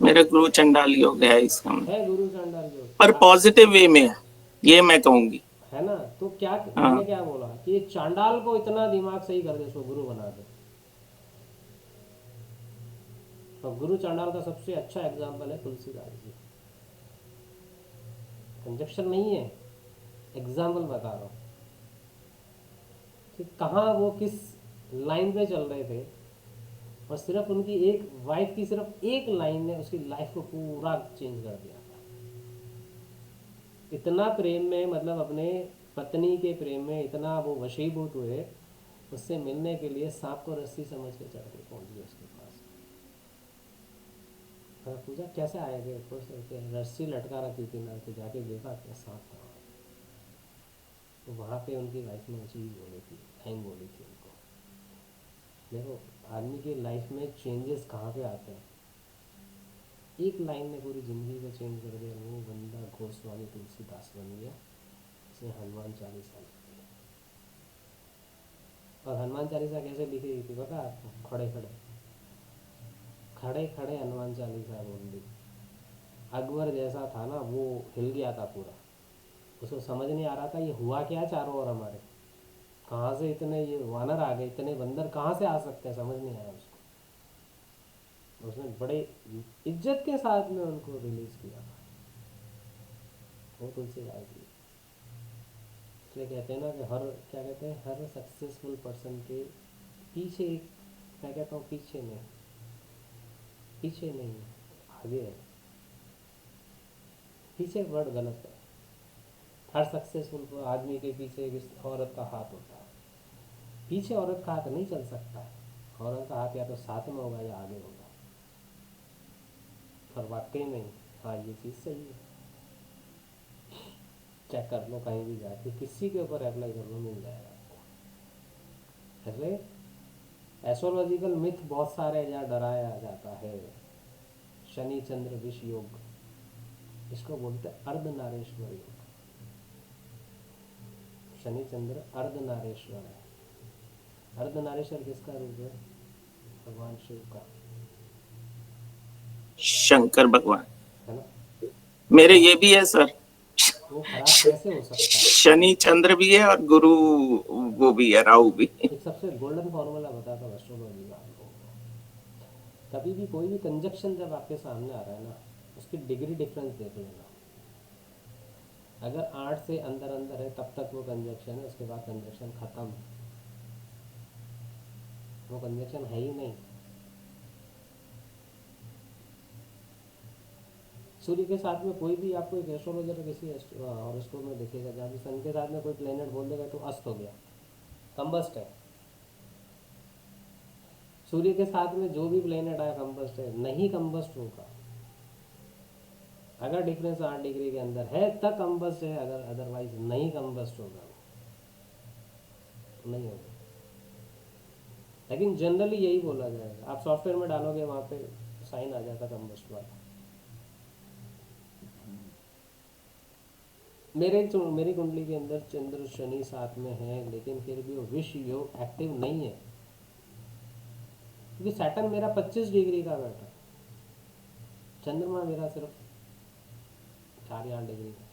मेरा गुरु चंडाल योग है इसका, है गुरु चांडाल योग पर पॉजिटिव वे में है, ये मैं कहूंगी। है ना। तो क्या हाँ। मैंने क्या बोला कि ये चांडाल को इतना दिमाग सही कर दे, उसको गुरु बना दे। और गुरु चांडाल का सबसे अच्छा एग्जाम्पल है तुलसीदास जी। कंजक्शन नहीं है, एग्जाम्पल बता रहा हूँ कि कहाँ वो किस लाइन पे चल रहे थे, और सिर्फ उनकी एक वाइफ की सिर्फ एक लाइन ने उसकी लाइफ को पूरा चेंज कर दिया था। इतना प्रेम में, मतलब अपने पत्नी के प्रेम में इतना वो वशीभूत हुए, उससे मिलने के लिए सांप को रस्सी समझ के चढ़ के पहुंच गए उसके पास। हाँ, पूछा कैसे आए थे, ऊपर से रस्सी लटका रखी थी ना, तो जाके देखा क्या सांप था। तो वहाँ पे उनकी लाइफ में वो चीज़ बोली थी, लाइन बोली थी उनको। देखो आदमी की लाइफ में चेंजेस कहाँ पे आते हैं, एक लाइन ने पूरी ज़िंदगी को चेंज कर दिया। वो बंदा गोस्वामी तुलसीदास बन गया, उसने हनुमान चालीसा लिखी। और हनुमान चालीसा कैसे लिखी गई थी पता है आपको? खड़े खड़े खड़े खड़े हनुमान चालीसा बोल दी। अकबर जैसा था ना, वो हिल गया था पूरा, उसको समझ नहीं आ रहा था ये हुआ क्या चारों ओर हमारे, कहाँ से इतने ये वानर आ गए, इतने बंदर कहाँ से आ सकते हैं, समझ नहीं आया उसको। उसने बड़े इज्जत के साथ में उनको रिलीज किया था, वो तुलसीदास जी। इसलिए कहते हैं ना कि हर, क्या कहते हैं, हर सक्सेसफुल पर्सन के पीछे एक, मैं कहता हूँ पीछे नहीं, पीछे नहीं आगे है। पीछे वर्ड गलत है, हर सक्सेसफुल आदमी के पीछे एक औरत का हाथ होता है। पीछे औरत का हाथ नहीं चल सकता है, औरत का हाथ या तो साथ में होगा या आगे होगा। और वाकई में हाँ ये चीज़ सही है, चेक कर लो कहीं भी जाके, किसी के ऊपर अप्लाई कर लो, मिल जाएगा आपको। इसलिए एस्ट्रोलॉजिकल मिथ बहुत सारे जहाँ डराया जाता है। शनि चंद्र विष योग, इसको बोलते हैं अर्धनारेश्वर योग। शनि चंद्र अर्धनारेश्वर है। अर्धनारेश्वर किसका रूप है? भगवान शिव का, शंकर भगवान। है ना। मेरे ये भी है सर, वो खराब कैसे हो सकता है? शनि चंद्र भी है और गुरु वो भी है, राहु भी। एक सबसे गोल्डन फॉर्मूला बताता हूँ एस्ट्रोलॉजी का आप लोगों को। कभी भी कोई भी कंजक्शन जब आपके सामने आ रहा है ना, उसकी डिग्री डिफरेंस देख लेना। अगर 8 से अंदर अंदर है तब तक वो कंजक्शन है, उसके बाद कंजक्शन खत्म, वो कंजक्शन है ही नहीं। सूर्य के साथ में कोई भी आपको एक एस्ट्रोलॉजर किसी हॉरोस्कोप में दिखेगा जहाँ भी सन के साथ में कोई प्लेनेट बोल देगा तो अस्त हो गया, कंबस्ट है। सूर्य के साथ में जो भी प्लेनेट आया कंबस्ट है, नहीं कंबस्ट होगा। अगर डिफरेंस 8 डिग्री के अंदर है तब कंबस्ट है, अगर अदरवाइज नहीं कंबस्ट होगा, नहीं होगा। लेकिन जनरली यही बोला जाएगा, आप सॉफ्टवेयर में डालोगे वहाँ पे साइन आ जाता कंबस्ट वाला। मेरी कुंडली के अंदर चंद्र शनि साथ में है, लेकिन फिर भी वो विष योग एक्टिव नहीं है, क्योंकि सैटर्न मेरा 25 डिग्री का बैठा, चंद्रमा मेरा सिर्फ 4 या 8 डिग्री का,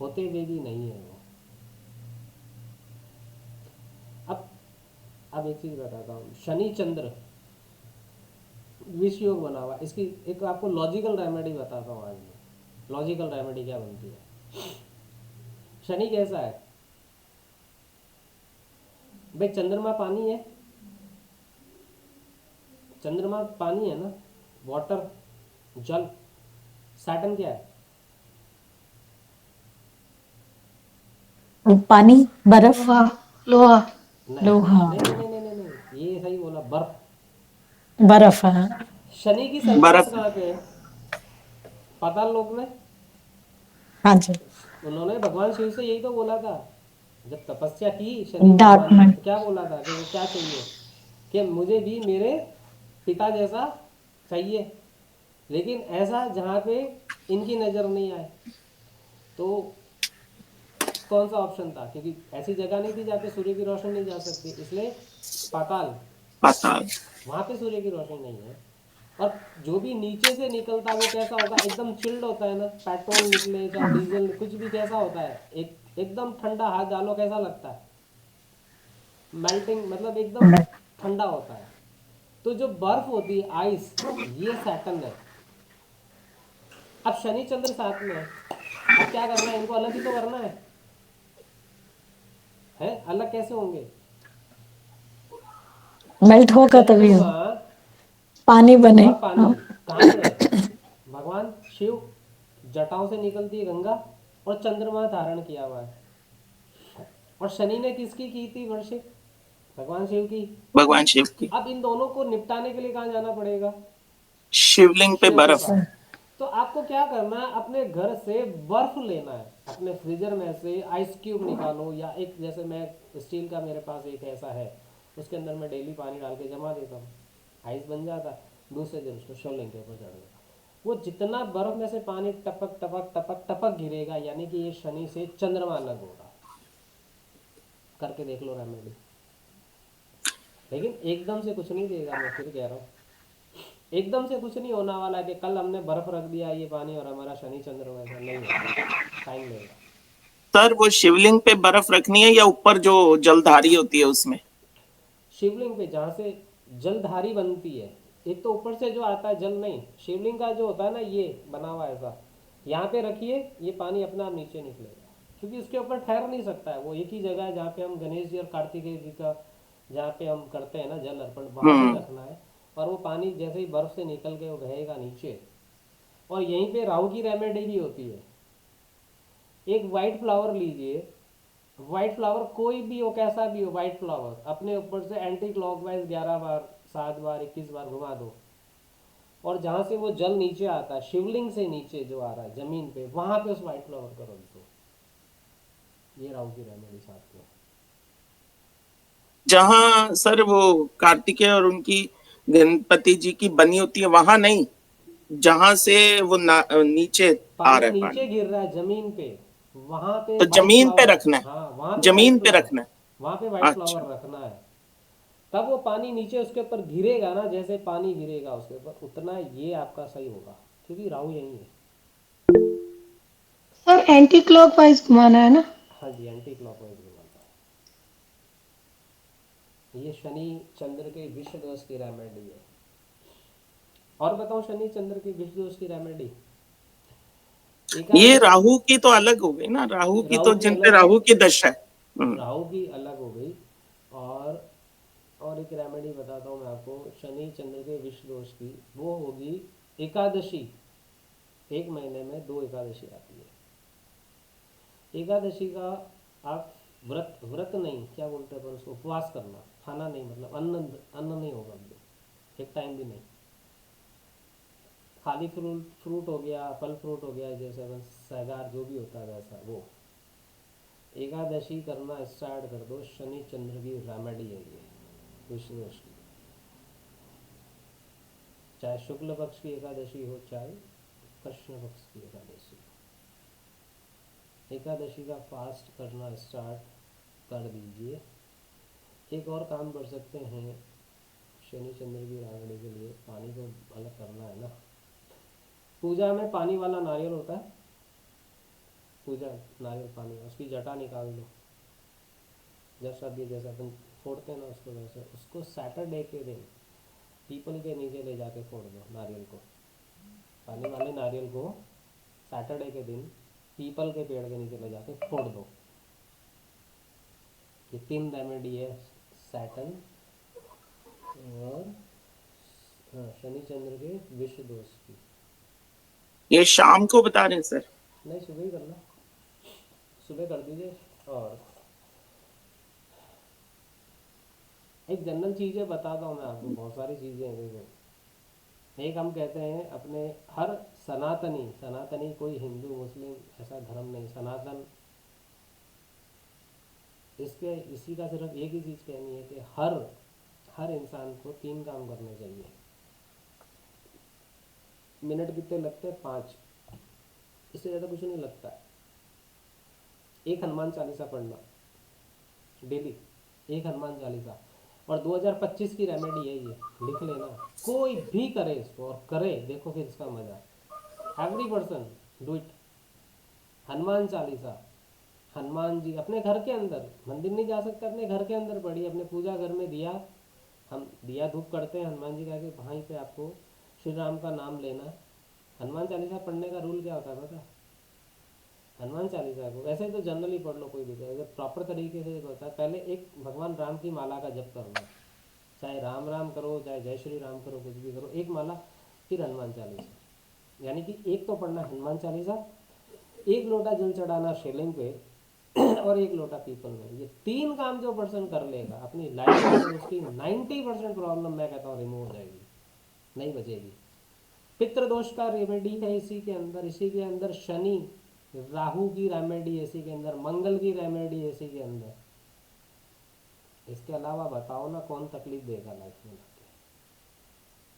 होते हुए भी नहीं है वो। अब एक चीज बताता हूँ, शनि चंद्र विष योग बना हुआ, इसकी एक आपको लॉजिकल रेमेडी बताता हूँ आज मैं। लॉजिकल रेमेडी क्या बनती है? शनि कैसा है भाई? चंद्रमा पानी है, चंद्रमा पानी है ना, वाटर, जल। सैटर्न क्या है? पानी, बर्फ, लोहा। लोहा। नहीं लोहा, नहीं नहीं नहीं नहीं नहीं, ये सही बोला, बर्फ। बर्फ है। शनि की सरफेस बर्फ। कहाँ पे है? पाताल लोक में। हाँ जी। उन्होंने भगवान शिव से यही तो बोला था, जब तपस्या की शनि डार्क भगवान ने, में। तो क्या बोला था कि वो क्या चाहिए, कि मुझे भी मेरे पिता जैसा चाहिए, लेकिन ऐसा जहाँ पे इनकी नज़र नहीं आए। तो कौन सा ऑप्शन था? क्योंकि ऐसी जगह नहीं थी जहाँ पे सूर्य की रोशनी नहीं जा सकती, इसलिए पाताल, पाताल। वहाँ पे सूर्य की रोशनी नहीं है। और जो भी नीचे से निकलता है वो कैसा होगा? एकदम चिल्ड होता है ना, पेट्रोल निकले चाहे डीजल, कुछ भी कैसा होता है, एकदम ठंडा, हाथ डालो कैसा लगता है? मेल्टिंग, मतलब एकदम ठंडा होता है। तो जो बर्फ होती है, आइस, ये सैटर्न है। अब शनि चंद्र साथ में है, अब क्या करना है? इनको अलग ही तो करना है अलग कैसे होंगे? मेल्ट होगा तभी हो, चंद्रमा पानी बने। और पानी हाँ। कहाँ से है? भगवान शिव जटाओं से निकलती है गंगा, और चंद्रमा धारण किया हुआ है। और शनि ने किसकी की थी वर्शिप? भगवान शिव की। भगवान शिव की। अब इन दोनों को निपटाने के लिए कहाँ जाना पड़ेगा? शिवलिंग पे शिव के बर्फ। पास। तो आपको क्या करना है? अपने घर से बर्फ लेना है, अपने फ्रीजर में से आइस क्यूब निकालो, या एक जैसे मैं स्टील का मेरे पास एक ऐसा है, उसके अंदर मैं डेली पानी डाल के जमा देता हूँ, आइस बन जाता है। दूसरे दिन उसको शिवलिंग के ऊपर चढ़ देता, वो जितना बर्फ में से पानी टपक टपक टपक टपक गिरेगा, यानी कि ये शनि से चंद्रमा अलग होगा। करके देख लो रेमेडी। लेकिन एकदम से कुछ नहीं देगा, मैं फिर कह रहा हूँ, एकदम से कुछ नहीं होने वाला है कि कल हमने बर्फ रख दिया ये पानी और हमारा शनि चंद्र वैसा नहीं होगा, टाइम लगेगा। सर वो शिवलिंग पे बर्फ रखनी है या ऊपर जो जलधारी होती है उसमें? शिवलिंग पे जहाँ से जलधारी बनती है, एक तो ऊपर से जो आता है जल नहीं, शिवलिंग का जो होता है ना, ये बना हुआ ऐसा, यहाँ पे रखिए, ये पानी अपना आप नीचे निकलेगा, क्योंकि उसके ऊपर ठहर नहीं सकता है। वो एक ही जगह है जहाँ पे हम गणेश जी और कार्तिकेय जी का, जहाँ पे हम करते हैं ना जल अर्पण, वहाँ पे हम्म। रखना है। और वो पानी जैसे ही बर्फ से निकल के वो बहेगा नीचे। और यहीं पे राहु की रेमेडी भी होती है। एक वाइट फ्लावर लीजिए, वाइट फ्लावर कोई भी हो, कैसा भी हो, वाइट फ्लावर अपने ऊपर से एंटी क्लॉकवाइज 11 बार, 7 बार, 21 बार घुमा दो, और जहाँ से वो जल नीचे आता है, शिवलिंग से नीचे जो आ रहा है जमीन पे, वहां पे उस वाइट फ्लावर को रख दो। ये राहु की रेमेडी साथ में। जहाँ सर वो कार्तिकेय और उनकी गणपति जी की बनी होती है वहां नहीं, जहां से वो नीचे आ पानी रहा है नीचे पानी, गिर रहा है जमीन पे, वहां पे तो वाइट जमीन पे फ्लावर, रखना है। हाँ वहां पे वाइट जमीन पे फ्लावर, रखना है। वहां पे वाइट अच्छा। फ्लावर रखना है। तब वो पानी नीचे उसके ऊपर गिरेगा ना, जैसे पानी गिरेगा उसके ऊपर, उतना ये आपका सही होगा, क्योंकि राहु यही है। सर एंटी क्लॉकवाइज घुमाना है ना? हाँ जी, एंटी क्लॉकवाइज घुमाता है। ये शनि चंद्र के विष दोष की रेमेडी है। और बताओ शनि चंद्र के विष दोष की रेमेडी। ये एकादशी राहु की तो अलग हो गई ना, राहु की राहु तो की जिन पे अलग है, राहु की दशा है। राहु की अलग हो गई। और एक रेमेडी बताता हूँ मैं आपको शनि चंद्र के विष दोष की, वो होगी एकादशी। एक महीने में 2 एकादशी आती है। एकादशी का आप व्रत व्रत नहीं, क्या बोलते हैं अपन उसको, उपवास करना, खाना नहीं, मतलब अन्न अन्न नहीं होगा, एक टाइम भी नहीं, खाली फ्रूट फ्रूट हो गया, फल फ्रूट हो गया, जैसे अपन सैगार जो भी होता है वैसा, वो एकादशी करना स्टार्ट कर दो। शनि चंद्र की रेमेडी है ये विष्णु दोष की। चाहे शुक्ल पक्ष की एकादशी हो, चाहे कृष्ण पक्ष की एकादशी हो, एकादशी का फास्ट करना स्टार्ट कर दीजिए। एक और काम कर सकते हैं शनि चंद्र की रेमेडी के लिए, पानी को अलग करना है ना। पूजा में पानी वाला नारियल होता है, पूजा नारियल पानी, उसकी जटा निकाल दो, जैसा भी जैसा अपन फोड़ते हैं ना उसको, वैसे उसको सैटरडे के दिन पीपल के नीचे ले जाके फोड़ दो नारियल को, पानी वाले नारियल को सैटरडे के दिन पीपल के पेड़ के नीचे ले जाके फोड़ दो। ये 3 रेमेडी है सैटन और शनि चंद्र के विष दोष की। ये शाम को बता रहे हैं सर? नहीं, सुबह ही करना, सुबह कर दीजिए। और एक जनरल चीज़ें बताता हूँ मैं आपको, बहुत सारी चीज़ें हैं देखो। एक हम कहते हैं अपने हर सनातनी, सनातनी कोई हिंदू मुस्लिम ऐसा धर्म नहीं, सनातन, इसके इसी का सिर्फ एक ही चीज़ कहनी है कि हर इंसान को 3 काम करने चाहिए। मिनट कितने लगते हैं? 5, इससे ज़्यादा कुछ नहीं लगता है। एक हनुमान चालीसा पढ़ना डेली, एक हनुमान चालीसा। और 2025 की रेमेडी है ये, लिख लेना, कोई भी करे इसको और करे, देखो फिर इसका मजा। Every person do it. Hanuman Chalisa, Hanuman ji अपने घर के अंदर, मंदिर नहीं जा सकते, अपने घर के अंदर पढ़िए, अपने पूजा घर में दिया, हम दिया धूप करते हैं हनुमान जी का, कि वहीं पे आपको श्री राम का नाम लेना। हनुमान चालीसा पढ़ने का रूल क्या होता है पता है? हनुमान चालीसा को वैसे तो जनरली पढ़ लो, कोई दिक्कत, अगर प्रॉपर तरीके से होता है, पहले एक भगवान राम की माला का जप करना, चाहे राम राम करो, चाहे जय श्री राम करो, कुछ भी करो, एक माला, फिर हनुमान चालीसा। यानी कि एक तो पढ़ना हनुमान चालीसा, 1 लोटा जल चढ़ाना शिवलिंग पे और 1 लोटा पीपल में। ये 3 काम जो पर्सन कर लेगा अपनी लाइफ के अंदर, उसकी 90% प्रॉब्लम मैं कहता हूँ रिमूव हो जाएगी, नहीं बचेगी। पितृदोष का रेमेडी है इसी के अंदर, इसी के अंदर शनि राहु की रेमेडी, इसी के अंदर मंगल की रेमेडी, इसी के अंदर। इसके अलावा बताओ ना कौन तकलीफ देगा लाइफ में?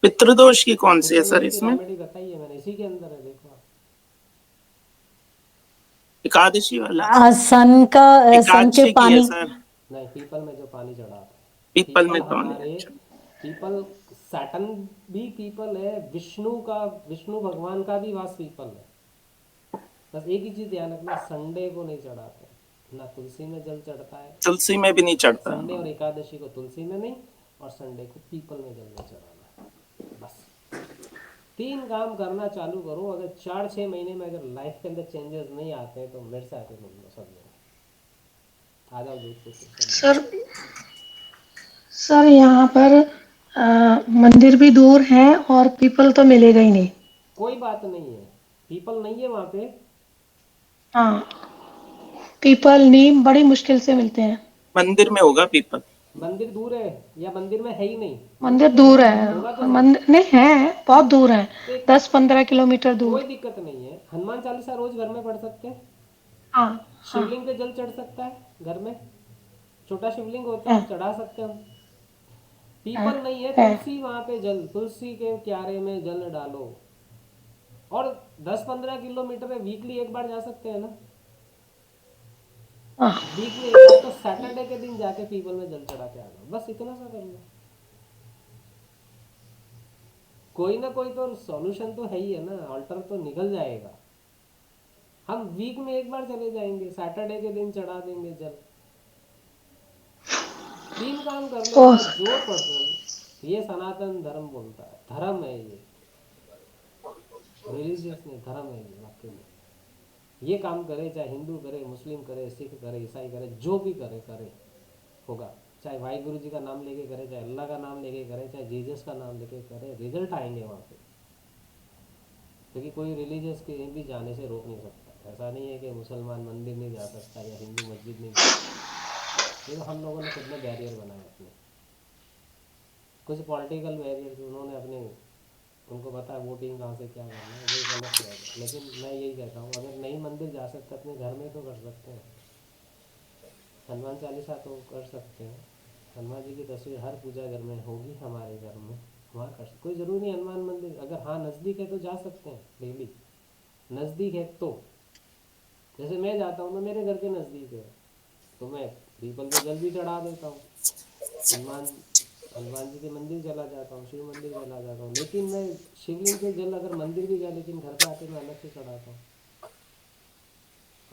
पितृदोष की कौन सी है सर पितृदोष की इसमें? रेमेडी बताइए मैंने, इसी के अंदर है, देखो आप। एकादशी वाला? सन के एकादशी की है पानी। सर, नहीं, पीपल में जो पानी चढ़ाते हैं, पीपल में पीपल तो नहीं। हमारे, अच्छा। पीपल सैटर्न भी पीपल है, विष्णु का, विष्णु भगवान का भी वास पीपल है। बस एक ही चीज ध्यान रखना, संडे को नहीं चढ़ाते, ना तुलसी में जल चढ़ता है। तुलसी में भी नहीं चढ़ता। संडे और एकादशी को तुलसी में नहीं, और संडे को पीपल में जल नहीं चढ़ाना। बस 3 काम करना चालू करो। अगर 4-6 महीने में अगर लाइफ के अंदर चेंजेस नहीं आते हैं तो मेरे से आके मिल लो, सब जगह आ जाओ, जोधपुर से सब जगह। सर सर यहाँ पर मंदिर भी दूर है और पीपल तो मिलेगा ही नहीं। कोई बात नहीं है, पीपल नहीं है वहाँ पे। हाँ, पीपल नीम बड़ी मुश्किल से मिलते हैं। मंदिर में होगा पीपल। मंदिर दूर है या मंदिर में है ही नहीं? मंदिर तो दूर होगा है, तो सही। मंदिर नहीं है, बहुत दूर है, तो एक 10-15 किलोमीटर कोई दूर। दिक्कत नहीं है, हनुमान चालीसा रोज घर में पढ़ सकते हैं। हाँ हाँ शिवलिंग पे जल चढ़ सकता है घर में, छोटा शिवलिंग होता है है, चढ़ा सकते हैं हम। है पीपल नहीं है, है। तुलसी वहां पे जल, तुलसी के क्यारे में जल डालो। और 10-15 किलोमीटर है, वीकली एक बार जा सकते हैं ना, हाँ, वीकली एक बार, तो सैटरडे के दिन जाके पीपल में जल चढ़ा के आ जाओ, बस इतना सा कर लो। कोई ना कोई तो सॉल्यूशन तो है ही है ना, ऑल्टर तो निकल जाएगा। हम वीक में एक बार चले जाएंगे, सैटरडे के दिन चढ़ा देंगे जल। 3 काम कर ओह लेना जो पर्सन, ये सनातन धर्म बोलता है, धर्म है ये, रिलीजियस नहीं, धर्म है ये वाकई में। ये काम करे, चाहे हिंदू करे, मुस्लिम करे, सिख करे, ईसाई करे, जो भी करे करे होगा। चाहे वाहिगुरु जी का नाम लेके करे, चाहे अल्लाह का नाम लेके करे, चाहे जीसस का नाम लेके करे, रिजल्ट आएंगे वहाँ पे। क्योंकि कोई रिलीजियस के भी जाने से रोक नहीं सकता। ऐसा नहीं है कि मुसलमान मंदिर नहीं जा सकता या हिंदू मस्जिद नहीं जा सकता। ये तो हम लोगों ने खुद में बैरियर बनाए अपने, कुछ पॉलिटिकल बैरियर उन्होंने अपने, उनको पता है वोटिंग कहाँ से क्या करना है, वो गलत रहेगा। लेकिन मैं यही कहता हूँ, अगर नहीं मंदिर जा सकते अपने घर में तो कर सकते हैं। हनुमान चालीसा तो कर सकते हैं, हनुमान जी की तस्वीर हर पूजा घर में होगी, हमारे घर में वहाँ कर सकते। कोई ज़रूरी नहीं हनुमान मंदिर, अगर हाँ नज़दीक है तो जा सकते हैं डेली, नज़दीक है तो। जैसे मैं जाता हूँ ना, मेरे घर के नज़दीक है, तो मैं पीपल पे जल भी चढ़ा देता हूँ, हनुमान हनुमान जी के मंदिर चला जाता हूँ, शिव मंदिर चला जाता हूँ। लेकिन मैं शिवलिंग पे जल अगर मंदिर भी गया, लेकिन घर पे आके मैं अलग से चढ़ाता हूँ,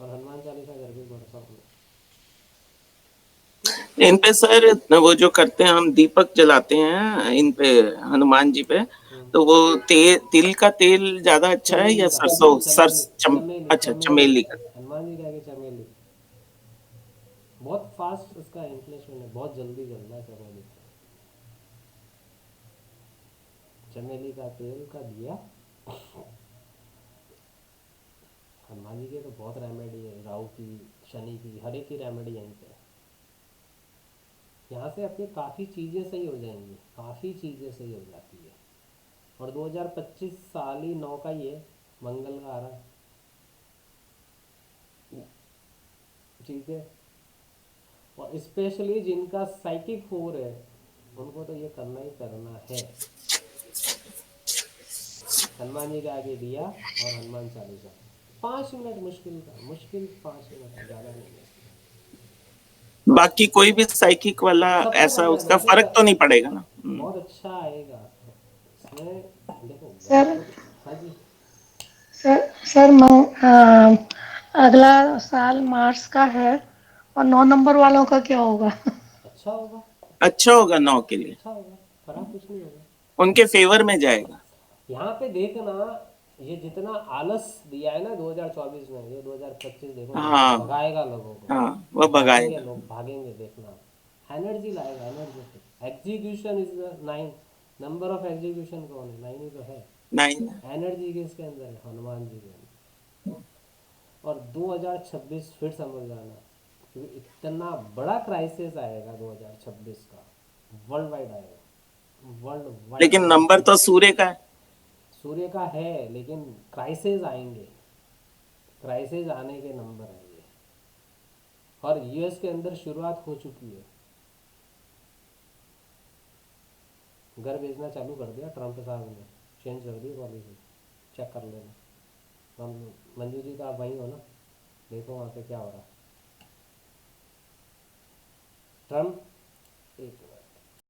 और हनुमान चालीसा घर पे पढ़ता हूँ मैं। इन पे सर वो जो करते हैं, हम दीपक जलाते हैं इन पे, हनुमान जी पे, तो वो तिल का तेल ज्यादा अच्छा है या चमेली का, सरसों चमेली चमेली अच्छा चमेली, चमेली का? हनुमान जी के आगे चमेली, बहुत फास्ट उसका इन्फ्लेशन है, बहुत जल्दी जलता है चमेली का। चमेली का तेल का दिया, हनुमान जी के तो बहुत रेमेडी है, राहु की, शनि की, हर एक की रेमेडी यहीं पे है। यहाँ से आपके काफ़ी चीज़ें सही हो जाएंगी, काफ़ी चीज़ें सही हो जाती है। और 2025 साल ही 9 का ही है, मंगल का आ रहा है, ठीक है। और स्पेशली जिनका साइकिक 4 है, उनको तो ये करना ही करना है। हनुमान जी के आगे दिया और हनुमान चालीसा, 5 मिनट मुश्किल का, मुश्किल 5 मिनट है, ज़्यादा नहीं है। बाकी कोई भी साइकिक वाला सबको ऐसा करना है, उसका बाकी फर्क तो नहीं पड़ेगा ना? बहुत अच्छा आएगा इसमें। देखो सर वैसे तो, हाँ जी, सर सर अगला साल मार्च का है, और 9 नंबर वालों का क्या होगा? अच्छा होगा, अच्छा होगा 9 के लिए, अच्छा होगा, खराब कुछ नहीं होगा। उनके फेवर में जाएगा। यहाँ पे देखना, ये जितना आलस दिया है ना 2024 में, ये 2025 देखो हाँ भगाएगा लोगों को, हाँ, वो भागेंगे भगाएगा। लोग, भागेंगे, देखना एनर्जी लाएगा, energetic. Execution is the 9, number of execution कौन है, 9 ही तो है। नहीं, एनर्जी किसके अंदर है, हनुमान जी के अंदर। और 2026 फिर समझ जाना, क्योंकि इतना बड़ा क्राइसिस आएगा 2026 का, वर्ल्ड वाइड आएगा, वर्ल्ड वाइड। लेकिन नंबर तो सूर्य का है। सूर्य का है, लेकिन क्राइसिस आएंगे, क्राइसिस आने के नंबर है ये। और यूएस के अंदर शुरुआत हो चुकी है, घर भेजना चालू कर दिया ट्रंप साहब ने, चेंज कर दी पॉलिसी, चेक कर लेना। हम, मंजू जी तो आप वहीं हो ना, देखो वहाँ पे क्या हो रहा है। ट्रम्प, एक